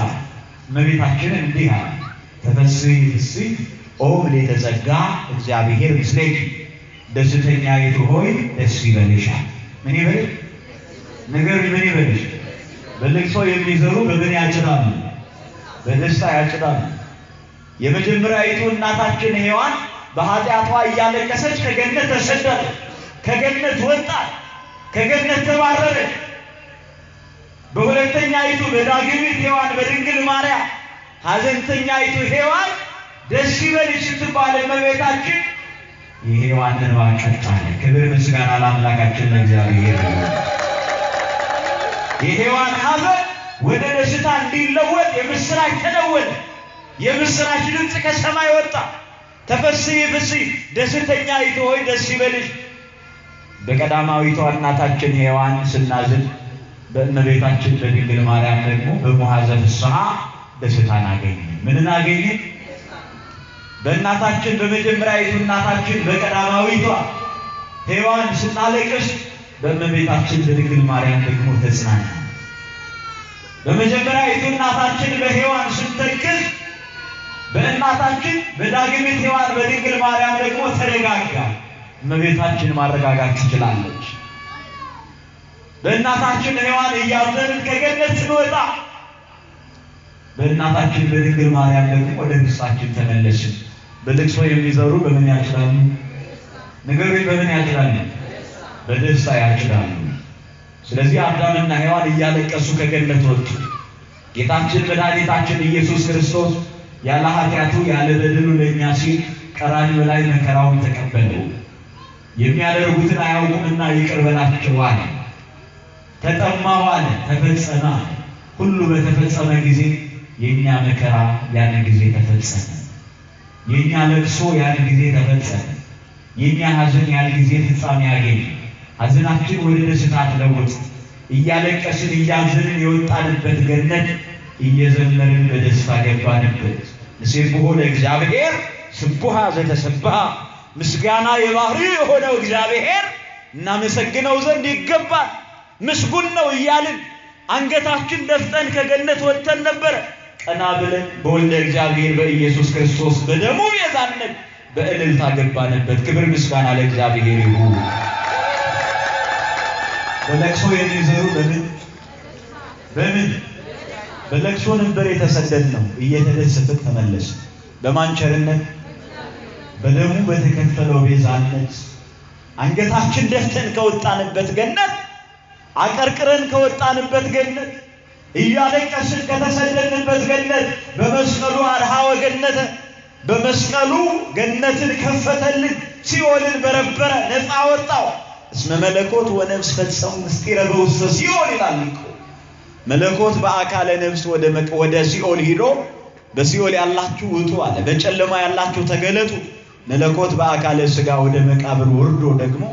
A: እመቤታችን እንዲህ አለ፣ ተፈሥሒ ፍሥሕት ኦ ምልዕተ ጸጋ እግዚአብሔር ምስሌኪ፣ ደስተኛይቱ ሆይ ደስ ይበልሻል። ምን ይበልሽ? ንገሩኝ፣ ምን ይበልሽ? በልቅሶ የሚዘሩ በምን ያጭዳሉ? በደስታ ያጭዳሉ። የመጀመሪያይቱ እናታችን ሔዋን በኃጢአቷ እያለቀሰች ከገነት ተሰደደች፣ ከገነት ወጣች። ከገነት ተባረረች። በሁለተኛይቱ በዳግሚት ሔዋን በድንግል ማርያም ሐዘንተኛይቱ ሔዋን ደስ ይበልሽ ስትባል እመቤታችን የሔዋንን እንባ ቀጣለ። ክብር ምስጋና ለአምላካችን ለእግዚአብሔር ይሁን። የሔዋን ሐዘን ወደ ደስታ እንዲለወጥ የምስራች ተደወለ። የምስራች ድምፅ ከሰማይ ወጣ። ተፈሥሒ ፍሥሒ ደስተኛይቱ ሆይ ደስ ይበልሽ። በቀዳማዊቷ እናታችን ሔዋን ስናዝን በእመቤታችን በድንግል ማርያም ደግሞ በሙሐዘ ፍሥሓ ደስታን አገኘ። ምንን አገኘ? በእናታችን በመጀመሪያዊቱ እናታችን በቀዳማዊቷ ሔዋን ስናለቅስ በእመቤታችን በድንግል ማርያም ደግሞ ተጽናና። በመጀመሪያዊቱ እናታችን በሔዋን ስንተክዝ በእናታችን በዳግሚት ሔዋን በድንግል ማርያም ደግሞ ተረጋጋ። እመቤታችን ማረጋጋት ትችላለች። በእናታችን ሔዋን እያዘንን ከገነት ስንወጣ በእናታችን በድንግል ማርያም ደግሞ ወደ ደስታችን ተመለስን። በልቅሶ የሚዘሩ በምን ያጭዳሉ? ንገሩኝ፣ በምን ያጭዳሉ? በደስታ ያጭዳሉ። ስለዚህ አዳምና ሔዋን እያለቀሱ ከገነት ወጡ። ጌታችን መድኃኒታችን ኢየሱስ ክርስቶስ ያለ ኃጢአቱ ያለ በደሉ ለእኛ ሲል ቀራንዮ ላይ መከራውን ተቀበለው። የሚያደርጉትን አያውቁምና ይቅር በላቸው አለ። ተጠማሁ አለ፣ ተፈጸመ። ሁሉ በተፈጸመ ጊዜ የኛ መከራ ያን ጊዜ ተፈጸመ። የኛ ለቅሶ ያን ጊዜ ተፈጸመ። የኛ ሐዘን ያን ጊዜ ፍጻሜ ያገኘ። ሐዘናችን ወደ ደስታ ተለወጠ። እያለቀስን እያዘንን የወጣንበት ገነት እየዘመርን በደስታ ገባንበት። ንሴብሖ ለእግዚአብሔር ስቡሐ ዘተሰብሐ ምስጋና የባህሪ የሆነው እግዚአብሔር እናመሰግነው ዘንድ ይገባል። ምስጉን ነው እያልን አንገታችን ደፍተን ከገነት ወጥተን ነበር። ቀና ብለን በወልደ እግዚአብሔር በኢየሱስ ክርስቶስ በደሙ ቤዛነት በእልልታ ገባንበት። ክብር ምስጋና ለእግዚአብሔር ይሁን። በለቅሶ የሚዘሩ በምን በለቅሶ ነበር የተሰደድነው። እየተደሰትን ተመለስን። በማን ቸርነት? በደሙ በተከፈለው ቤዛነት አንገታችን ደፍተን ከወጣንበት ገነት፣ አቀርቅረን ከወጣንበት ገነት፣ እያለቀስን ከተሰደድንበት ገነት በመስቀሉ አድኃወ ገነተ፣ በመስቀሉ ገነትን ከፈተልን፣ ሲኦልን በረበረ፣ ነፃ ወጣው። እስመ መለኮት ወነፍስ ፈጸሙ ምስጢረ በውስተ ሲኦል ይላል እኮ። መለኮት በአካለ ነፍስ ወደ ሲኦል ሂዶ በሲኦል ያላችሁ ውጡ አለ። በጨለማ ያላችሁ ተገለጡ። መለኮት በአካለ ሥጋ ወደ መቃብር ወርዶ ደግሞ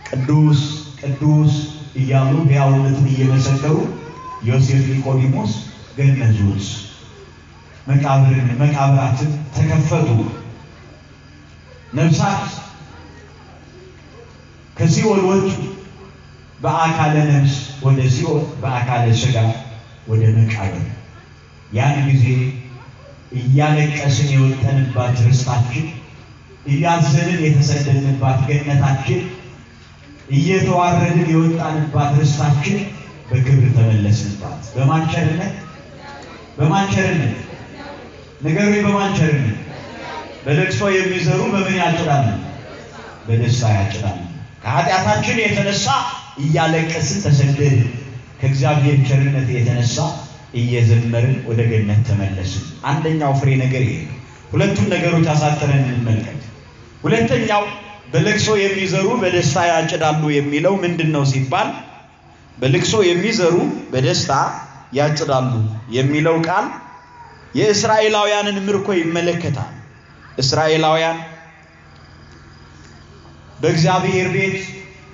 A: ቅዱስ ቅዱስ እያሉ ሕያውነትን እየመሰከሩ ዮሴፍ ኒቆዲሞስ ገነዙት። መቃብራትን ተከፈቱ። ነፍሳት ከሲኦል ወጡ። በአካለ ነፍስ ወደ ሲኦል፣ በአካለ ሥጋ ወደ መቃብር። ያን ጊዜ እያለቀስን የወጣንባት ርስታችን፣ እያዘንን የተሰደድንባት ገነታችን፣ እየተዋረድን የወጣንባት ርስታችን በክብር ተመለስንባት። በማን ቸርነት? በማን ቸርነት? ንገሩኝ፣ በማን ቸርነት? በለቅሶ የሚዘሩ በምን ያጭዳሉ? በደስታ ያጭዳሉ። ከኃጢአታችን የተነሳ እያለቀስን ተሰደድን። ከእግዚአብሔር ቸርነት የተነሳ እየዘመርን ወደ ገነት ተመለስን። አንደኛው ፍሬ ነገር ይሄ ነው። ሁለቱም ነገሮች አሳጥረን እንመልከት። ሁለተኛው በለቅሶ የሚዘሩ በደስታ ያጭዳሉ የሚለው ምንድነው ሲባል፣ በለቅሶ የሚዘሩ በደስታ ያጭዳሉ የሚለው ቃል የእስራኤላውያንን ምርኮ ይመለከታል። እስራኤላውያን በእግዚአብሔር ቤት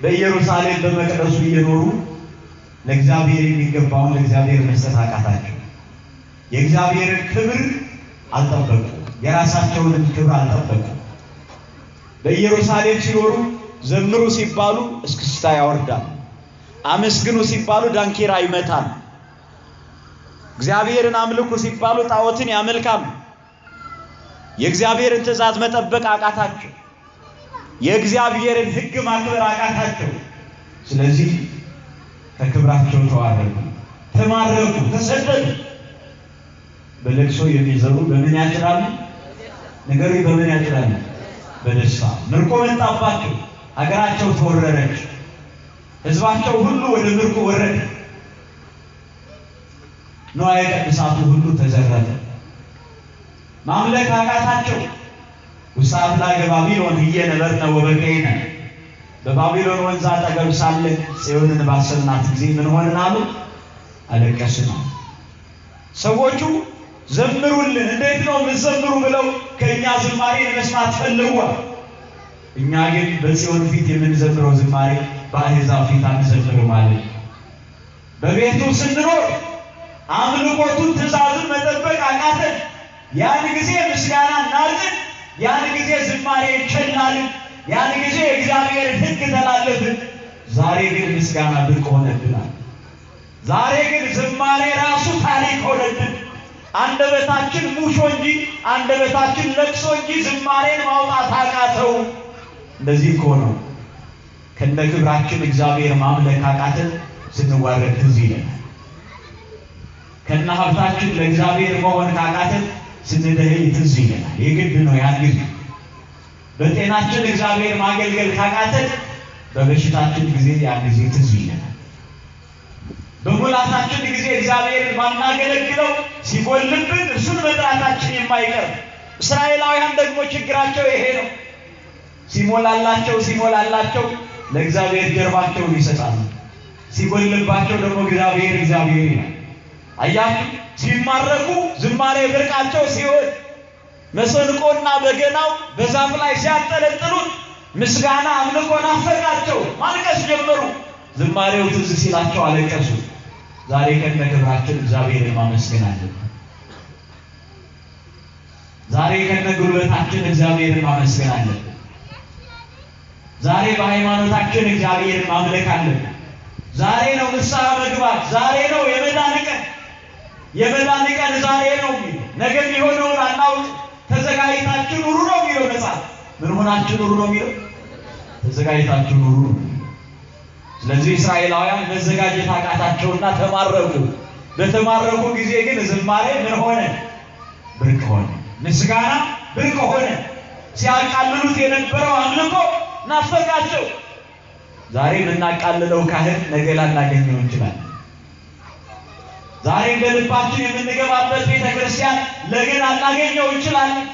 A: በኢየሩሳሌም በመቅደሱ እየኖሩ ለእግዚአብሔር የሚገባውን ለእግዚአብሔር መስጠት አቃታቸው። የእግዚአብሔርን ክብር አልጠበቁ፣ የራሳቸውንም ክብር አልጠበቁ። በኢየሩሳሌም ሲኖሩ ዘምሩ ሲባሉ እስክስታ ያወርዳል፣ አመስግኑ ሲባሉ ዳንኪራ ይመታል፣ እግዚአብሔርን አምልኩ ሲባሉ ጣዖትን ያመልካሉ። የእግዚአብሔርን ትእዛዝ መጠበቅ አቃታቸው። የእግዚአብሔርን ሕግ ማክበር አቃታቸው። ስለዚህ ከክብራቸው ተዋረዱ፣ ተማረኩ፣ ተሰደዱ። በለቅሶ የሚዘሩ በምን ያጭዳሉ? ንገሩኝ፣ በምን ያጭዳሉ? በደስታ። ምርኮ መጣባቸው፣ ሀገራቸው ተወረረች። ሕዝባቸው ሁሉ ወደ ምርኮ ወረደ። ንዋየ ቅድሳቱ ሁሉ ተዘረፈ። ማምለክ አቃታቸው። ውስተ አፍላገ ባቢሎን እየነበርነ ወበከይነ በባቢሎን ወንዝ አጠገብ ሳለን ጽዮንን ባሰብናት ጊዜ ምን ሆንን አሉ? አለቀስን። ሰዎቹ ዘምሩልን፣ እንዴት ነው የምትዘምሩ ብለው ከእኛ ዝማሬ መስማት ፈልጉ። እኛ ግን በጽዮን ፊት የምንዘምረው ዝማሬ በአሕዛብ ፊት አንዘምርም ማለት። በቤቱ ስንኖር አምልኮቱን ትእዛዙን መጠበቅ አቃተን። ያን ጊዜ ምስጋና እናርቅን፣ ያን ጊዜ ዝማሬ እንችላለን፣ ያን ጊዜ እግዚአብሔር ሕግ ተላለፍን። ዛሬ ግን ምስጋና ብርቅ ሆነብናል። ዛሬ ግን ዝማሬ ራሱ ታሪክ ሆነብን። አንደበታችን ሙሾ እንጂ አንደበታችን ለቅሶ እንጂ ዝማሬን ማውጣት አቃተው። እንደዚህ እኮ ነው ከነ ክብራችን እግዚአብሔር ማምለክ አቃተን ስንዋረድ ትዝ ይለናል። ከነ ሀብታችን ለእግዚአብሔር መሆን ካቃተን ስንደህይ ትዝ ይለናል። የግድ ነው ያን ጊዜ። በጤናችን እግዚአብሔር ማገልገል ካቃተን በበሽታችን ጊዜ ያን ጊዜ ትዝ ይለናል። በሙላታችን ጊዜ እግዚአብሔርን ማናገለግለው ሲጎልብን እሱን መጥራታችን የማይቀር። እስራኤላውያን ደግሞ ችግራቸው ይሄ ነው። ሲሞላላቸው ለእግዚአብሔር ጀርባቸውን ይሰጣሉ። ሲጎልባቸው ደግሞ እግዚአብሔር ይላል። አያችሁ፣ ሲማረኩ ዝማሬ ብርቃቸው ሲሆን መሰንቆና በገናው በዛፍ ላይ ሲያንጠለጥሉት ምስጋና አምልኮ ናፈቃቸው፣ ማልቀስ ጀመሩ። ዝማሬው ትዝ ሲላቸው አለቀሱ። ዛሬ ከነ ክብራችን እግዚአብሔርን ማመስገን አለብን። ዛሬ ከነ ጉልበታችን እግዚአብሔርን ማመስገን አለብን። ዛሬ በሃይማኖታችን እግዚአብሔርን ማምለክ አለብን። ዛሬ ነው ንስሐ መግባት። ዛሬ ነው የመዳን ቀን። የመዳን ቀን ዛሬ ነው። ነገ የሚሆነውን አናውቅ። ተዘጋጅታችሁ ኑሩ ነው የሚለው መጽሐፍ። ምን ሆናችሁ ኑሩ ነው የሚለው? ተዘጋጅታችሁ ኑሩ። ስለዚህ እስራኤላውያን መዘጋጀት አቃታቸውና ተማረኩ። በተማረኩ ጊዜ ግን ዝማሬ ምን ሆነ? ብርቅ ሆነ። ምስጋና ብርቅ ሆነ። ሲያቃልሉት የነበረው አምልኮ ናፈቃቸው። ዛሬ የምናቃልለው ካህን ነገ ላናገኘው እንችላለን። ዛሬ በልባችን የምንገባበት ቤተክርስቲያን ነገ ላናገኘው እንችላለን።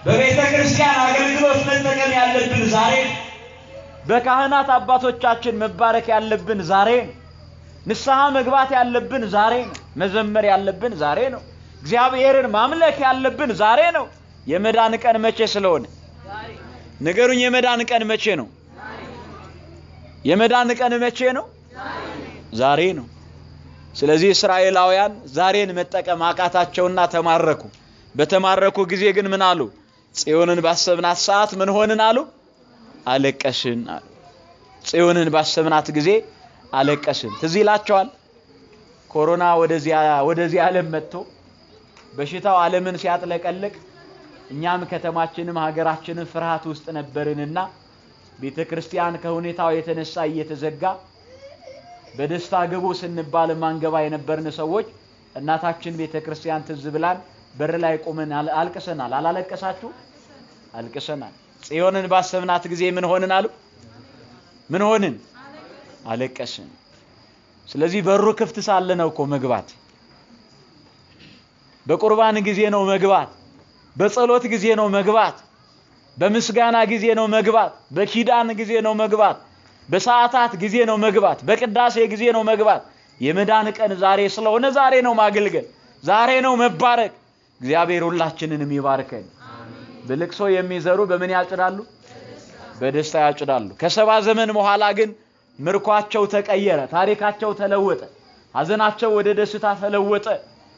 A: በቤተክርስቲያን አገልግሎት መጠቀም ያለብን ዛሬ፣
B: በካህናት አባቶቻችን መባረክ ያለብን ዛሬ፣ ንስሐ መግባት ያለብን ዛሬ፣ መዘመር ያለብን ዛሬ ነው። እግዚአብሔርን ማምለክ ያለብን ዛሬ ነው። የመዳን ቀን መቼ ስለሆነ ንገሩኝ። የመዳን ቀን መቼ ነው? የመዳን ቀን መቼ ነው? ዛሬ ነው። ስለዚህ እስራኤላውያን ዛሬን መጠቀም አቃታቸውና ተማረኩ። በተማረኩ ጊዜ ግን ምን አሉ? ጽዮንን ባሰብናት ሰዓት ምን ሆንን አሉ? አለቀስን አሉ። ጽዮንን ባሰብናት ጊዜ አለቀስን። ትዝ ይላቸዋል። ኮሮና ወደዚህ ዓለም መጥቶ በሽታው ዓለምን ሲያጥለቀልቅ እኛም ከተማችንም ሀገራችንም ፍርሃት ውስጥ ነበርንና ቤተክርስቲያን ከሁኔታው የተነሳ እየተዘጋ በደስታ ግቡ ስንባል ማንገባ የነበርን ሰዎች እናታችን ቤተክርስቲያን ትዝ ብላን በር ላይ ቆመን አልቅሰናል። አላለቀሳችሁ? አልቅሰናል። ጽዮንን ባሰብናት ጊዜ ምን ሆንን አሉ? ምን ሆንን? አለቀስን። ስለዚህ በሩ ክፍት ሳለ ነው እኮ መግባት። በቁርባን ጊዜ ነው መግባት። በጸሎት ጊዜ ነው መግባት። በምስጋና ጊዜ ነው መግባት። በኪዳን ጊዜ ነው መግባት። በሰዓታት ጊዜ ነው መግባት። በቅዳሴ ጊዜ ነው መግባት። የመዳን ቀን ዛሬ ስለሆነ ዛሬ ነው ማገልገል፣ ዛሬ ነው መባረክ። እግዚአብሔር ሁላችንንም ይባርከን። በልቅሶ የሚዘሩ በምን ያጭዳሉ? በደስታ ያጭዳሉ። ከሰባ ዘመን በኋላ ግን ምርኳቸው ተቀየረ፣ ታሪካቸው ተለወጠ። ሐዘናቸው ወደ ደስታ ተለወጠ፣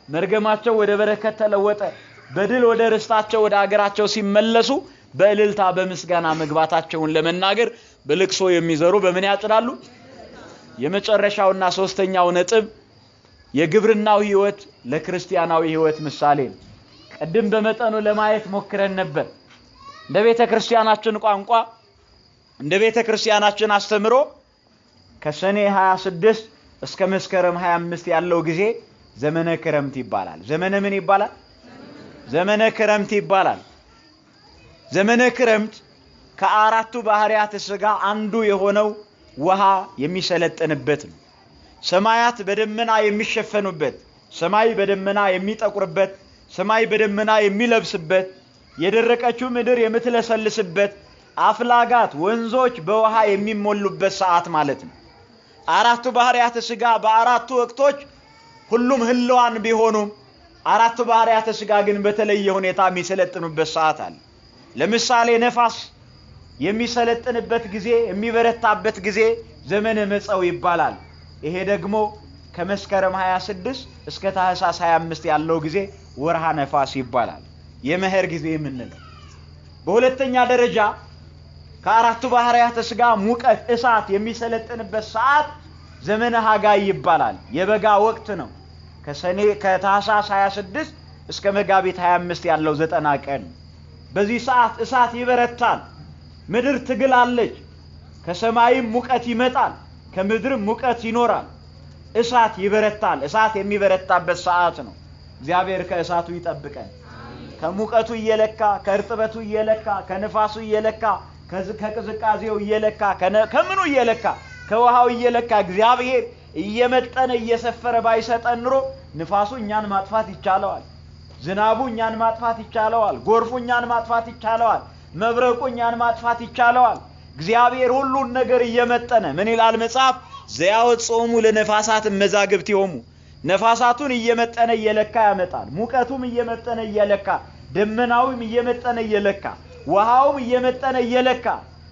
B: መርገማቸው ወደ በረከት ተለወጠ። በድል ወደ ርስታቸው ወደ አገራቸው ሲመለሱ በእልልታ በምስጋና መግባታቸውን ለመናገር በልቅሶ የሚዘሩ በምን ያጭዳሉ? የመጨረሻውና ሶስተኛው ነጥብ የግብርናው ህይወት ለክርስቲያናዊ ህይወት ምሳሌ ነው። ቀደም በመጠኑ ለማየት ሞክረን ነበር። እንደ ቤተክርስቲያናችን ቋንቋ እንደ ቤተክርስቲያናችን አስተምሮ ከሰኔ 26 እስከ መስከረም 25 ያለው ጊዜ ዘመነ ክረምት ይባላል። ዘመነ ምን ይባላል? ዘመነ ክረምት ይባላል። ዘመነ ክረምት ከአራቱ ባህሪያት ሥጋ አንዱ የሆነው ውሃ የሚሰለጥንበት ነው። ሰማያት በደመና የሚሸፈኑበት፣ ሰማይ በደመና የሚጠቁርበት፣ ሰማይ በደመና የሚለብስበት፣ የደረቀችው ምድር የምትለሰልስበት፣ አፍላጋት ወንዞች በውሃ የሚሞሉበት ሰዓት ማለት ነው። አራቱ ባህሪያተ ሥጋ በአራቱ ወቅቶች ሁሉም ህልዋን ቢሆኑም አራቱ ባህሪያተ ሥጋ ግን በተለየ ሁኔታ የሚሰለጥኑበት ሰዓት አለ። ለምሳሌ ነፋስ የሚሰለጥንበት ጊዜ የሚበረታበት ጊዜ ዘመነ መጸው ይባላል። ይሄ ደግሞ ከመስከረም 26 እስከ ታህሳስ 25 ያለው ጊዜ ወርሃ ነፋስ ይባላል፣ የመኸር ጊዜ የምንለው። በሁለተኛ ደረጃ ከአራቱ ባህሪያተ ሥጋ ሙቀት እሳት የሚሰለጥንበት ሰዓት ዘመነ ሐጋይ ይባላል፣ የበጋ ወቅት ነው። ከታህሳስ 26 እስከ መጋቢት 25 ያለው 90 ቀን። በዚህ ሰዓት እሳት ይበረታል፣ ምድር ትግላለች፣ ከሰማይም ሙቀት ይመጣል፣ ከምድርም ሙቀት ይኖራል። እሳት ይበረታል። እሳት የሚበረታበት ሰዓት ነው። እግዚአብሔር ከእሳቱ ይጠብቀን። ከሙቀቱ እየለካ፣ ከእርጥበቱ እየለካ፣ ከነፋሱ እየለካ፣ ከቅዝቃዜው እየለካ፣ ከምኑ እየለካ፣ ከውሃው እየለካ እግዚአብሔር እየመጠነ እየሰፈረ ባይሰጠን ኑሮ ንፋሱ እኛን ማጥፋት ይቻለዋል፣ ዝናቡ እኛን ማጥፋት ይቻለዋል፣ ጎርፉ እኛን ማጥፋት ይቻለዋል፣ መብረቁ እኛን ማጥፋት ይቻለዋል። እግዚአብሔር ሁሉን ነገር እየመጠነ ምን ይላል መጽሐፍ? ዘያወጽኦሙ ለነፋሳት መዛግብቲሆሙ፣ ነፋሳቱን እየመጠነ እየለካ ያመጣል። ሙቀቱም እየመጠነ እየለካ፣ ደመናውም እየመጠነ እየለካ፣ ውሃውም እየመጠነ እየለካ።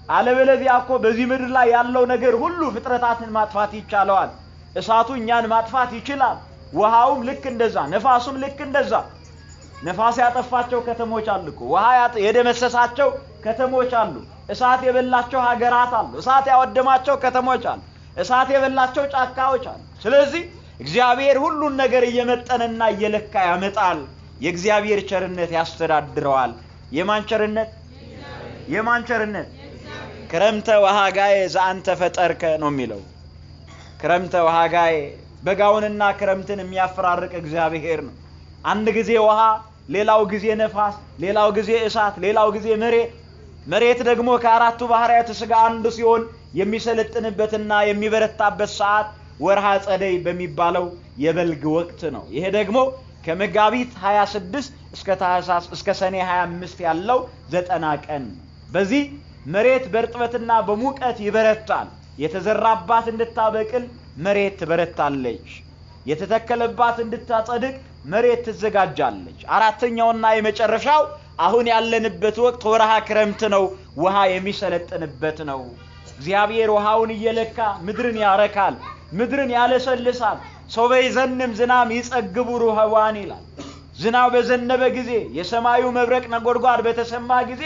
B: አለበለዚያ እኮ በዚህ ምድር ላይ ያለው ነገር ሁሉ ፍጥረታትን ማጥፋት ይቻለዋል። እሳቱ እኛን ማጥፋት ይችላል። ውሃውም ልክ እንደዛ፣ ነፋሱም ልክ እንደዛ። ነፋስ ያጠፋቸው ከተሞች አሉ እኮ፣ ውሃ የደመሰሳቸው ከተሞች አሉ፣ እሳት የበላቸው ሀገራት አሉ፣ እሳት ያወደማቸው ከተሞች አሉ፣ እሳት የበላቸው ጫካዎች አሉ። ስለዚህ እግዚአብሔር ሁሉን ነገር እየመጠነና እየለካ ያመጣል። የእግዚአብሔር ቸርነት ያስተዳድረዋል። የማን ቸርነት? የማን ቸርነት? ክረምተ ወሐጋየ ዘአንተ ፈጠርከ ነው የሚለው። ክረምተ ወሐጋየ በጋውንና ክረምትን የሚያፈራርቅ እግዚአብሔር ነው። አንድ ጊዜ ውሃ፣ ሌላው ጊዜ ነፋስ፣ ሌላው ጊዜ እሳት፣ ሌላው ጊዜ መሬት። መሬት ደግሞ ከአራቱ ባህሪያተ ሥጋ አንዱ ሲሆን የሚሰለጥንበትና የሚበረታበት ሰዓት ወርሃ ጸደይ በሚባለው የበልግ ወቅት ነው። ይሄ ደግሞ ከመጋቢት 26 እስከ ታህሳስ እስከ ሰኔ 25 ያለው 90 ቀን። በዚህ መሬት በርጥበትና በሙቀት ይበረታል። የተዘራባት እንድታበቅል መሬት ትበረታለች። የተተከለባት እንድታጸድቅ መሬት ትዘጋጃለች። አራተኛውና የመጨረሻው አሁን ያለንበት ወቅት ወርሃ ክረምት ነው። ውሃ የሚሰለጥንበት ነው። እግዚአብሔር ውሃውን እየለካ ምድርን ያረካል፣ ምድርን ያለሰልሳል። ሶበ ይዘንም ዝናም ይጸግቡ ሩሃዋን ይላል። ዝናብ በዘነበ ጊዜ፣ የሰማዩ መብረቅ ነጎድጓድ በተሰማ ጊዜ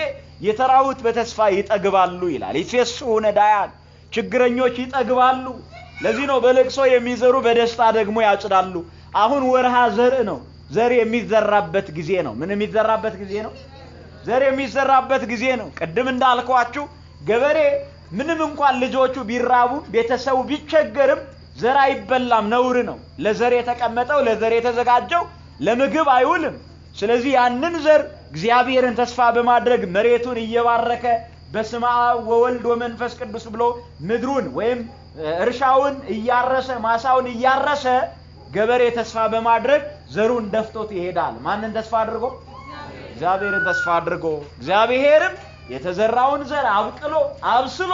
B: የተራቡት በተስፋ ይጠግባሉ ይላል። ይፌስሑ ነዳያን፣ ችግረኞች ይጠግባሉ። ለዚህ ነው በለቅሶ የሚዘሩ በደስታ ደግሞ ያጭዳሉ። አሁን ወርሃ ዘር ነው። ዘር የሚዘራበት ጊዜ ነው። ምን የሚዘራበት ጊዜ ነው? ዘር የሚዘራበት ጊዜ ነው። ቅድም እንዳልኳችሁ ገበሬ ምንም እንኳን ልጆቹ ቢራቡ ቤተሰቡ ቢቸገርም ዘር አይበላም፣ ነውር ነው። ለዘር የተቀመጠው ለዘር የተዘጋጀው ለምግብ አይውልም። ስለዚህ ያንን ዘር እግዚአብሔርን ተስፋ በማድረግ መሬቱን እየባረከ በስመ አብ ወወልድ ወመንፈስ ቅዱስ ብሎ ምድሩን ወይም እርሻውን እያረሰ ማሳውን እያረሰ ገበሬ ተስፋ በማድረግ ዘሩን ደፍቶት ይሄዳል። ማንን ተስፋ አድርጎ? እግዚአብሔርን ተስፋ አድርጎ። እግዚአብሔርም የተዘራውን ዘር አብቅሎ አብስሎ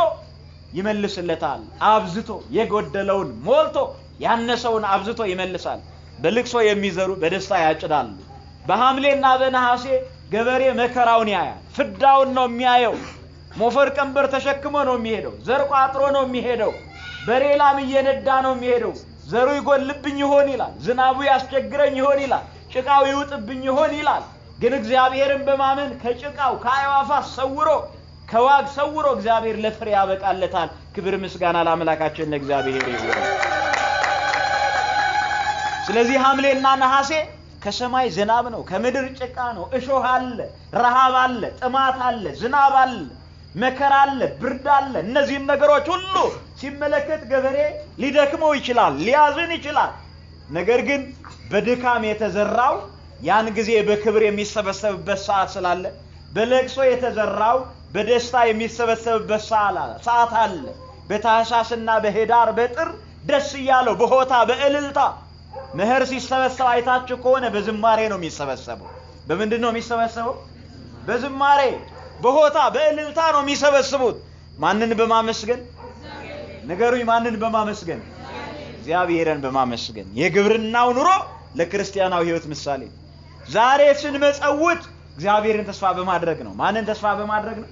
B: ይመልስለታል። አብዝቶ የጎደለውን ሞልቶ ያነሰውን አብዝቶ ይመልሳል። በልቅሶ የሚዘሩ በደስታ ያጭዳሉ። በሐምሌና በነሐሴ ገበሬ መከራውን ያያል። ፍዳውን ነው የሚያየው። ሞፈር ቀንበር ተሸክሞ ነው የሚሄደው። ዘር ቋጥሮ ነው የሚሄደው። በሬላም እየነዳ ነው የሚሄደው። ዘሩ ይጎልብኝ ይሆን ይላል። ዝናቡ ያስቸግረኝ ይሆን ይላል። ጭቃው ይውጥብኝ ይሆን ይላል። ግን እግዚአብሔርን በማመን ከጭቃው ከአይዋፋት ሰውሮ ከዋግ ሰውሮ እግዚአብሔር ለፍሬ ያበቃለታል። ክብር ምስጋና ለአምላካችን ለእግዚአብሔር ይሁን። ስለዚህ ሐምሌና ነሐሴ ከሰማይ ዝናብ ነው፣ ከምድር ጭቃ ነው። እሾህ አለ፣ ረሃብ አለ፣ ጥማት አለ፣ ዝናብ አለ፣ መከራ አለ፣ ብርድ አለ። እነዚህን ነገሮች ሁሉ ሲመለከት ገበሬ ሊደክመው ይችላል፣ ሊያዝን ይችላል። ነገር ግን በድካም የተዘራው ያን ጊዜ በክብር የሚሰበሰብበት ሰዓት ስላለ፣ በለቅሶ የተዘራው በደስታ የሚሰበሰብበት ሰዓት አለ። በታኅሳስና በኅዳር በጥር ደስ እያለው በሆታ በእልልታ መኸር ሲሰበሰብ አይታችሁ ከሆነ በዝማሬ ነው የሚሰበሰበው። በምንድን ነው የሚሰበሰበው? በዝማሬ በሆታ በእልልታ ነው የሚሰበስቡት። ማንን በማመስገን? ንገሩኝ፣ ማንን በማመስገን? እግዚአብሔርን በማመስገን። የግብርናው ኑሮ ለክርስቲያናዊ ሕይወት ምሳሌ። ዛሬ ስንመጸውት እግዚአብሔርን ተስፋ በማድረግ ነው። ማንን ተስፋ በማድረግ ነው?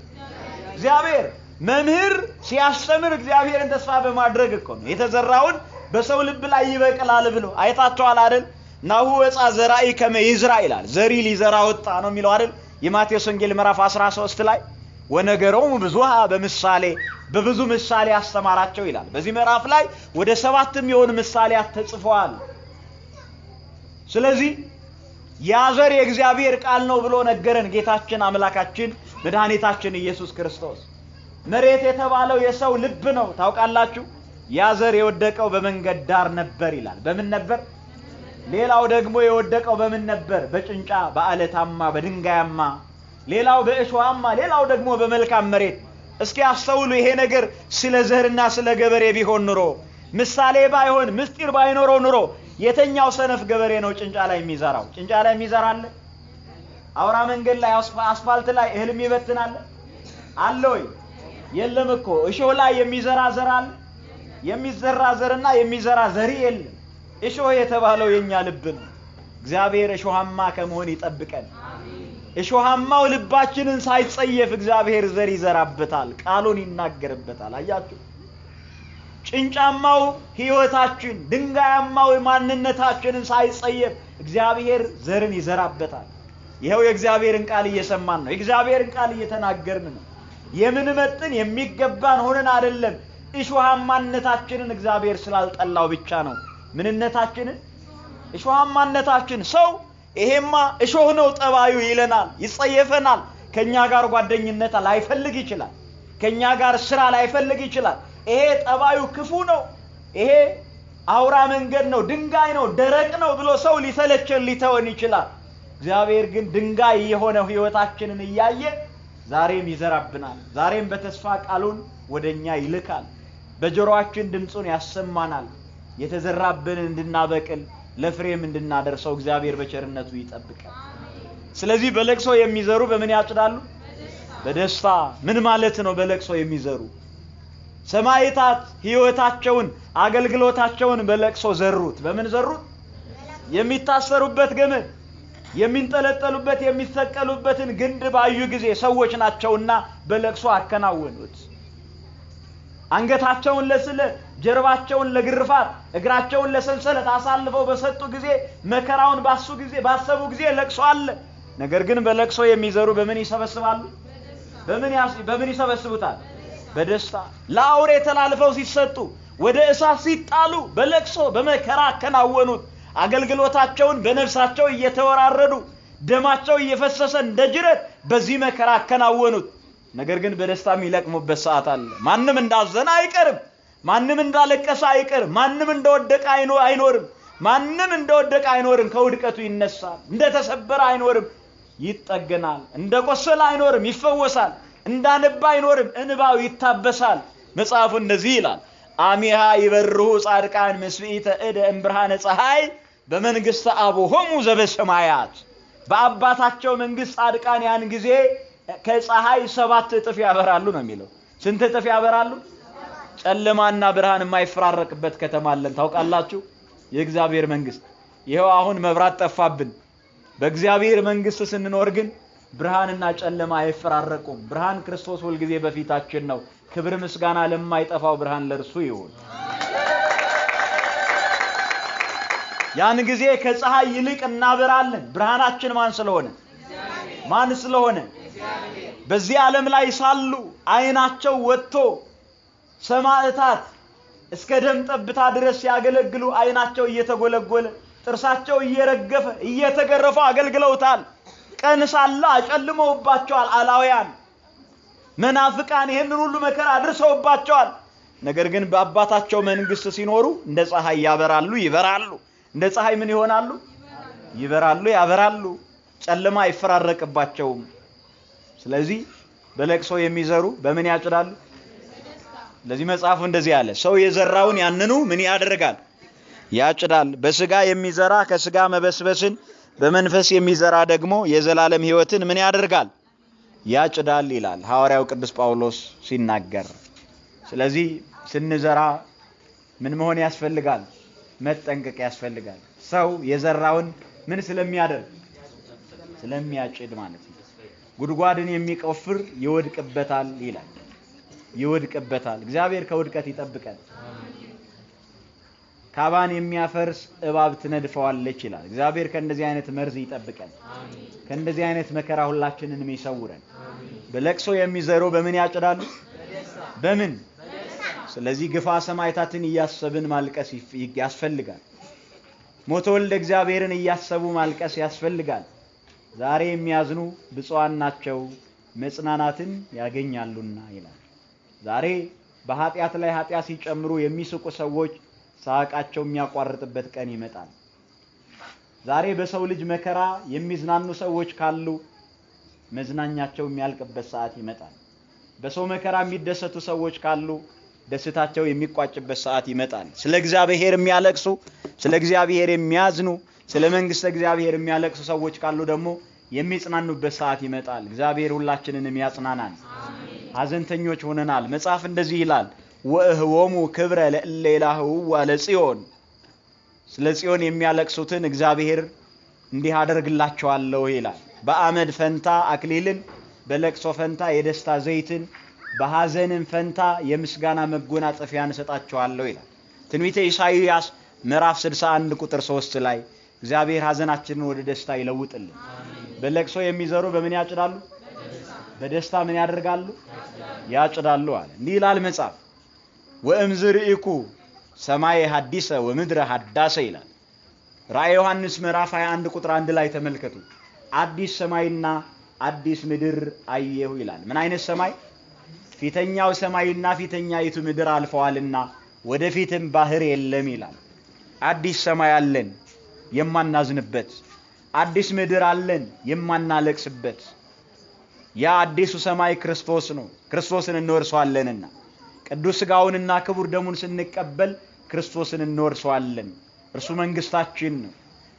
B: እግዚአብሔር። መምህር ሲያስተምር እግዚአብሔርን ተስፋ በማድረግ እኮ ነው። የተዘራውን በሰው ልብ ላይ ይበቅላል ብሎ አይታችኋል አይደል? ናሁ ወፃ ዘራኢ ከመ ይዝራ ይላል። ዘሪ ሊዘራ ወጣ ነው የሚለው አይደል? የማቴዎስ ወንጌል ምዕራፍ 13 ላይ ወነገሮሙ ብዙሃ በምሳሌ በብዙ ምሳሌ አስተማራቸው ይላል። በዚህ ምዕራፍ ላይ ወደ 7 የሚሆኑ ምሳሌያት ተጽፈዋል። ስለዚህ ያ ዘር የእግዚአብሔር ቃል ነው ብሎ ነገረን ጌታችን አምላካችን መድኃኒታችን ኢየሱስ ክርስቶስ። መሬት የተባለው የሰው ልብ ነው ታውቃላችሁ። ያ ዘር የወደቀው በመንገድ ዳር ነበር ይላል። በምን ነበር? ሌላው ደግሞ የወደቀው በምን ነበር? በጭንጫ፣ በአለታማ፣ በድንጋያማ፣ ሌላው በእሾሃማ፣ ሌላው ደግሞ በመልካም መሬት። እስኪ አስተውሉ። ይሄ ነገር ስለ ዘርና ስለ ገበሬ ቢሆን ኑሮ፣ ምሳሌ ባይሆን፣ ምስጢር ባይኖረው ኑሮ የተኛው ሰነፍ ገበሬ ነው ጭንጫ ላይ የሚዘራው? ጭንጫ ላይ የሚዘራል? አውራ መንገድ ላይ አስፋልት ላይ እህል ይበትናል አለ ወይ? የለም እኮ። እሾህ ላይ የሚዘራ ዘር አለ? የሚዘራ ዘርና የሚዘራ ዘሪ የለም። እሾህ የተባለው የኛ ልብ ነው። እግዚአብሔር እሾሃማ ከመሆን ይጠብቀን። እሾሃማው ልባችንን ሳይጸየፍ እግዚአብሔር ዘር ይዘራበታል፣ ቃሉን ይናገርበታል። አያችሁ? ጭንጫማው ሕይወታችን፣ ድንጋያማው ማንነታችንን ሳይጸየፍ እግዚአብሔር ዘርን ይዘራበታል። ይሄው የእግዚአብሔርን ቃል እየሰማን ነው። የእግዚአብሔርን ቃል እየተናገርን ነው። የምንመጥን የሚገባን ሆነን አይደለም። እሾሃማነታችንን እግዚአብሔር ስላልጠላው ብቻ ነው። ምንነታችንን? እሾሃማነታችን። ሰው ይሄማ እሾህ ነው ጠባዩ ይለናል፣ ይጸየፈናል። ከኛ ጋር ጓደኝነት ላይፈልግ ይችላል። ከኛ ጋር ስራ ላይፈልግ ይችላል። ይሄ ጠባዩ ክፉ ነው፣ ይሄ አውራ መንገድ ነው፣ ድንጋይ ነው፣ ደረቅ ነው ብሎ ሰው ሊሰለቸን ሊተወን ይችላል። እግዚአብሔር ግን ድንጋይ የሆነው ሕይወታችንን እያየ ዛሬም ይዘራብናል። ዛሬም በተስፋ ቃሉን ወደኛ ይልካል። በጆሮአችን ድምጹን ያሰማናል። የተዘራብን እንድናበቅል ለፍሬም እንድናደርሰው እግዚአብሔር በቸርነቱ ይጠብቃል። ስለዚህ በለቅሶ የሚዘሩ በምን ያጭዳሉ? በደስታ። ምን ማለት ነው በለቅሶ የሚዘሩ? ሰማዕታት ሕይወታቸውን አገልግሎታቸውን በለቅሶ ዘሩት። በምን ዘሩት? የሚታሰሩበት ገመድ፣ የሚንጠለጠሉበት የሚሰቀሉበትን ግንድ ባዩ ጊዜ ሰዎች ናቸውና በለቅሶ አከናወኑት። አንገታቸውን ለስለት፣ ጀርባቸውን ለግርፋት፣ እግራቸውን ለሰንሰለት አሳልፈው በሰጡ ጊዜ፣ መከራውን ባሰቡ ጊዜ ለቅሶ አለ። ነገር ግን በለቅሶ የሚዘሩ በምን ይሰበስባሉ? በምን ይሰበስቡታል? በደስታ። ለአውሬ ተላልፈው ሲሰጡ፣ ወደ እሳት ሲጣሉ በለቅሶ በመከራ አከናወኑት። አገልግሎታቸውን በነፍሳቸው እየተወራረዱ ደማቸው እየፈሰሰ እንደ ጅረት በዚህ መከራ አከናወኑት። ነገር ግን በደስታ የሚለቅሙበት ሰዓት አለ። ማንም እንዳዘነ አይቀርም። ማንም እንዳለቀሰ አይቀርም። ማንም እንደወደቀ አይኖርም። ማንም እንደወደቀ አይኖርም። ከውድቀቱ ይነሳል። እንደተሰበረ አይኖርም፣ ይጠገናል። እንደቆሰለ አይኖርም፣ ይፈወሳል። እንዳነባ አይኖርም፣ እንባው ይታበሳል። መጽሐፉ እንደዚህ ይላል፣ አሚሃ ይበርሁ ጻድቃን መስፍኢተ እደ እምብርሃነ ፀሐይ በመንግስተ አቡሆሙ ዘበሰማያት። በአባታቸው መንግስት ጻድቃን ያን ጊዜ ከፀሐይ 7 እጥፍ ያበራሉ ነው የሚለው። ስንት እጥፍ ያበራሉ? ጨለማና ብርሃን የማይፈራረቅበት ከተማ አለን ታውቃላችሁ? የእግዚአብሔር መንግስት። ይሄው አሁን መብራት ጠፋብን። በእግዚአብሔር መንግስት ስንኖር ግን ብርሃንና ጨለማ አይፈራረቁም። ብርሃን ክርስቶስ ሁልጊዜ በፊታችን ነው። ክብር ምስጋና ለማይጠፋው ብርሃን ለእርሱ ይሁን። ያን ጊዜ ከፀሐይ ይልቅ እናበራለን። ብርሃናችን ማን ስለሆነ? ማን ስለሆነ? በዚህ ዓለም ላይ ሳሉ አይናቸው ወጥቶ ሰማዕታት እስከ ደም ጠብታ ድረስ ሲያገለግሉ አይናቸው እየተጎለጎለ ጥርሳቸው እየረገፈ እየተገረፈ አገልግለውታል። ቀን ሳለ አጨልመውባቸዋል። አላውያን መናፍቃን ይሄንን ሁሉ መከራ አድርሰውባቸዋል። ነገር ግን በአባታቸው መንግስት ሲኖሩ እንደ ፀሐይ ያበራሉ፣ ይበራሉ። እንደ ፀሐይ ምን ይሆናሉ? ይበራሉ፣ ያበራሉ። ጨለማ አይፈራረቅባቸውም። ስለዚህ በለቅሶ የሚዘሩ በምን ያጭዳሉ? ለዚህ መጽሐፉ እንደዚህ ያለ ሰው የዘራውን ያንኑ ምን ያደርጋል? ያጭዳል። በስጋ የሚዘራ ከስጋ መበስበስን በመንፈስ የሚዘራ ደግሞ የዘላለም ሕይወትን ምን ያደርጋል? ያጭዳል ይላል ሐዋርያው ቅዱስ ጳውሎስ ሲናገር። ስለዚህ ስንዘራ ምን መሆን ያስፈልጋል? መጠንቀቅ ያስፈልጋል። ሰው የዘራውን ምን ስለሚያደርግ? ስለሚያጭድ ማለት ነው። ጉድጓድን የሚቆፍር ይወድቅበታል ይላል። ይወድቅበታል። እግዚአብሔር ከውድቀት ይጠብቀን። ካባን የሚያፈርስ እባብ ትነድፈዋለች ይላል። እግዚአብሔር ከእንደዚህ አይነት መርዝ ይጠብቀን። ከእንደዚህ አይነት መከራ ሁላችንንም ይሰውረን። በለቅሶ የሚዘሩ በምን ያጭዳሉ? በምን? ስለዚህ ግፋ ሰማዕታትን እያሰብን ማልቀስ ያስፈልጋል። ሞተ ወልደ እግዚአብሔርን እያሰቡ ማልቀስ ያስፈልጋል። ዛሬ የሚያዝኑ ብፁዓን ናቸው መጽናናትን ያገኛሉና ይላል። ዛሬ በኃጢአት ላይ ኃጢአት ሲጨምሩ የሚስቁ ሰዎች ሳቃቸው የሚያቋርጥበት ቀን ይመጣል። ዛሬ በሰው ልጅ መከራ የሚዝናኑ ሰዎች ካሉ መዝናኛቸው የሚያልቅበት ሰዓት ይመጣል። በሰው መከራ የሚደሰቱ ሰዎች ካሉ ደስታቸው የሚቋጭበት ሰዓት ይመጣል። ስለ እግዚአብሔር የሚያለቅሱ፣ ስለ እግዚአብሔር የሚያዝኑ፣ ስለ መንግስተ እግዚአብሔር የሚያለቅሱ ሰዎች ካሉ ደግሞ የሚጽናኑበት ሰዓት ይመጣል። እግዚአብሔር ሁላችንንም ያጽናናን። ሐዘንተኞች ሆነናል። መጽሐፍ እንደዚህ ይላል፣ ወእህወሙ ክብረ ለእለ ይላህውዋ ለጽዮን። ስለ ጽዮን የሚያለቅሱትን እግዚአብሔር እንዲህ አደርግላቸዋለሁ ይላል። በአመድ ፈንታ አክሊልን፣ በለቅሶ ፈንታ የደስታ ዘይትን፣ በሐዘንም ፈንታ የምስጋና መጎናጸፊያን እሰጣቸዋለሁ ይላል። ትንቢተ ኢሳይያስ ምዕራፍ 61 ቁጥር 3 ላይ እግዚአብሔር ሐዘናችንን ወደ ደስታ ይለውጥልን። በለቅሶ የሚዘሩ በምን ያጭዳሉ? በደስታ ምን ያደርጋሉ? ያጭዳሉ አለ። እንዲህ ይላል መጽሐፍ፣ ወእምዝርኢኩ ሰማይ ሐዲሰ ወምድረ ሐዳሰ ይላል። ራእየ ዮሐንስ ምዕራፍ 21 ቁጥር 1 ላይ ተመልከቱ። አዲስ ሰማይና አዲስ ምድር አየሁ ይላል። ምን አይነት ሰማይ? ፊተኛው ሰማይና ፊተኛይቱ ምድር አልፈዋልና ወደፊትም ባህር የለም ይላል። አዲስ ሰማይ አለን የማናዝንበት፣ አዲስ ምድር አለን የማናለቅስበት። ያ አዲሱ ሰማይ ክርስቶስ ነው። ክርስቶስን እንወርሰዋለንና ቅዱስ ሥጋውንና ክቡር ደሙን ስንቀበል ክርስቶስን እንወርሰዋለን። እርሱ መንግስታችን ነው።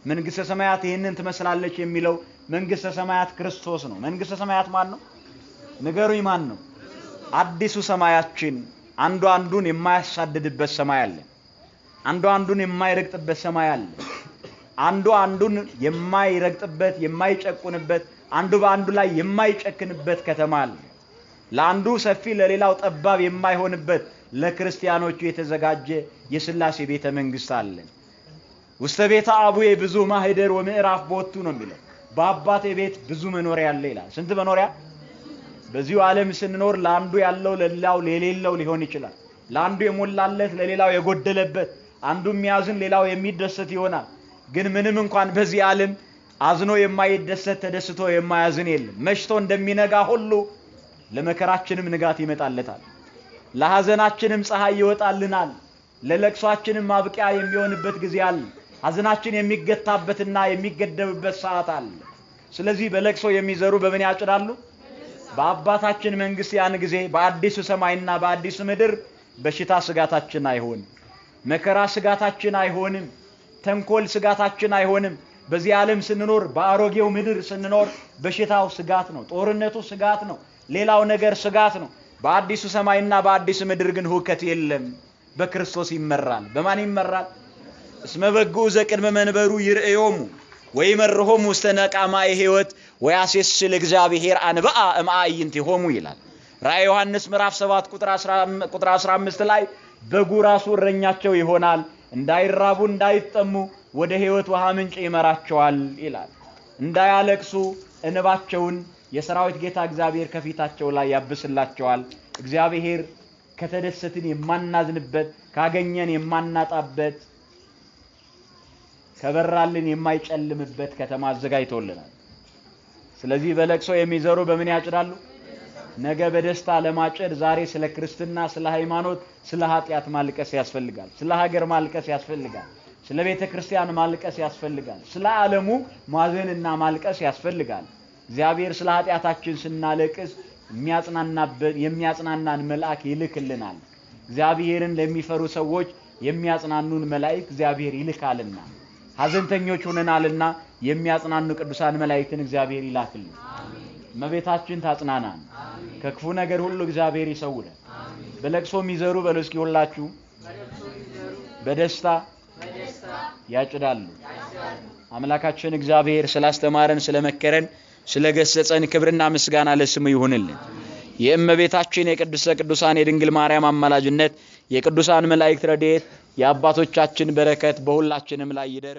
B: መንግስተ ሰማያት ይህንን ትመስላለች የሚለው መንግስተ ሰማያት ክርስቶስ ነው። መንግስተ ሰማያት ማን ነው? ንገሩኝ፣ ማን ነው? አዲሱ ሰማያችን አንዱ አንዱን የማያሳድድበት ሰማይ አለ። አንዱ አንዱን የማይረግጥበት ሰማይ አለ። አንዱ አንዱን የማይረግጥበት የማይጨቁንበት፣ አንዱ በአንዱ ላይ የማይጨክንበት ከተማ አለ። ለአንዱ ሰፊ ለሌላው ጠባብ የማይሆንበት ለክርስቲያኖቹ የተዘጋጀ የሥላሴ ቤተ መንግስት አለ። ውስተ ቤተ አቡዬ ብዙ ማህደር ወምዕራፍ ቦቱ ነው የሚለው። በአባቴ ቤት ብዙ መኖሪያ አለ ይላል። ስንት መኖሪያ? በዚሁ ዓለም ስንኖር ለአንዱ ያለው ለሌላው የሌለው ሊሆን ይችላል። ለአንዱ የሞላለት ለሌላው የጎደለበት፣ አንዱ የሚያዝን ሌላው የሚደሰት ይሆናል። ግን ምንም እንኳን በዚህ ዓለም አዝኖ የማይደሰት ተደስቶ የማያዝን የለም። መሽቶ እንደሚነጋ ሁሉ ለመከራችንም ንጋት ይመጣለታል። ለሐዘናችንም ፀሐይ ይወጣልናል። ለለቅሷችንም ማብቂያ የሚሆንበት ጊዜ አለ። ሐዘናችን የሚገታበትና የሚገደብበት ሰዓት አለ። ስለዚህ በለቅሶ የሚዘሩ በምን ያጭዳሉ? በአባታችን መንግስት ያን ጊዜ በአዲሱ ሰማይና በአዲሱ ምድር በሽታ ስጋታችን አይሆንም። መከራ ስጋታችን አይሆንም። ተንኮል ስጋታችን አይሆንም። በዚህ ዓለም ስንኖር በአሮጌው ምድር ስንኖር በሽታው ስጋት ነው። ጦርነቱ ስጋት ነው። ሌላው ነገር ስጋት ነው። በአዲሱ ሰማይና በአዲሱ ምድር ግን ሁከት የለም። በክርስቶስ ይመራል። በማን ይመራል? እስመ በጉ ዘቅድመ መንበሩ ይርእዮሙ ወይመርሆሙ ውስተ ነቃማ የሕይወት ወያሴስል እግዚአብሔር አንብአ እምአይንቲሆሙ ይላል። ራእየ ዮሐንስ ምዕራፍ 7 ቁጥር 15 ላይ በጉ ራሱ እረኛቸው ይሆናል፣ እንዳይራቡ እንዳይጠሙ ወደ ሕይወት ውሃ ምንጭ ይመራቸዋል ይላል። እንዳያለቅሱ እንባቸውን የሰራዊት ጌታ እግዚአብሔር ከፊታቸው ላይ ያብስላቸዋል። እግዚአብሔር ከተደሰትን የማናዝንበት፣ ካገኘን የማናጣበት፣ ከበራልን የማይጨልምበት ከተማ አዘጋጅቶልናል። ስለዚህ በለቅሶ የሚዘሩ በምን ያጭዳሉ? ነገ በደስታ ለማጨድ ዛሬ ስለ ክርስትና፣ ስለ ሃይማኖት፣ ስለ ኃጢአት ማልቀስ ያስፈልጋል። ስለ ሀገር ማልቀስ ያስፈልጋል። ስለ ቤተ ክርስቲያን ማልቀስ ያስፈልጋል። ስለ ዓለሙ ማዘንና ማልቀስ ያስፈልጋል። እግዚአብሔር ስለ ኃጢአታችን ስናለቅስ የሚያጽናናን መልአክ ይልክልናል። እግዚአብሔርን ለሚፈሩ ሰዎች የሚያጽናኑን መላእክት እግዚአብሔር ይልካልና ሐዘንተኞች ሆነናልና የሚያጽናኑ ቅዱሳን መላእክትን እግዚአብሔር ይላክልን። እመቤታችን ታጽናናን። ከክፉ ነገር ሁሉ እግዚአብሔር ይሰውረን። በለቅሶ የሚዘሩ በሉ እስኪ ሁላችሁ በደስታ ያጭዳሉ። አምላካችን እግዚአብሔር ስላስተማረን ስለመከረን ስለገሰጸን ክብርና ምስጋና ለስሙ ይሁንልን። የእመቤታችን የቅድስተ ቅዱሳን የድንግል ማርያም አማላጅነት የቅዱሳን መላእክት ረድኤት የአባቶቻችን በረከት በሁላችንም ላይ ይደር።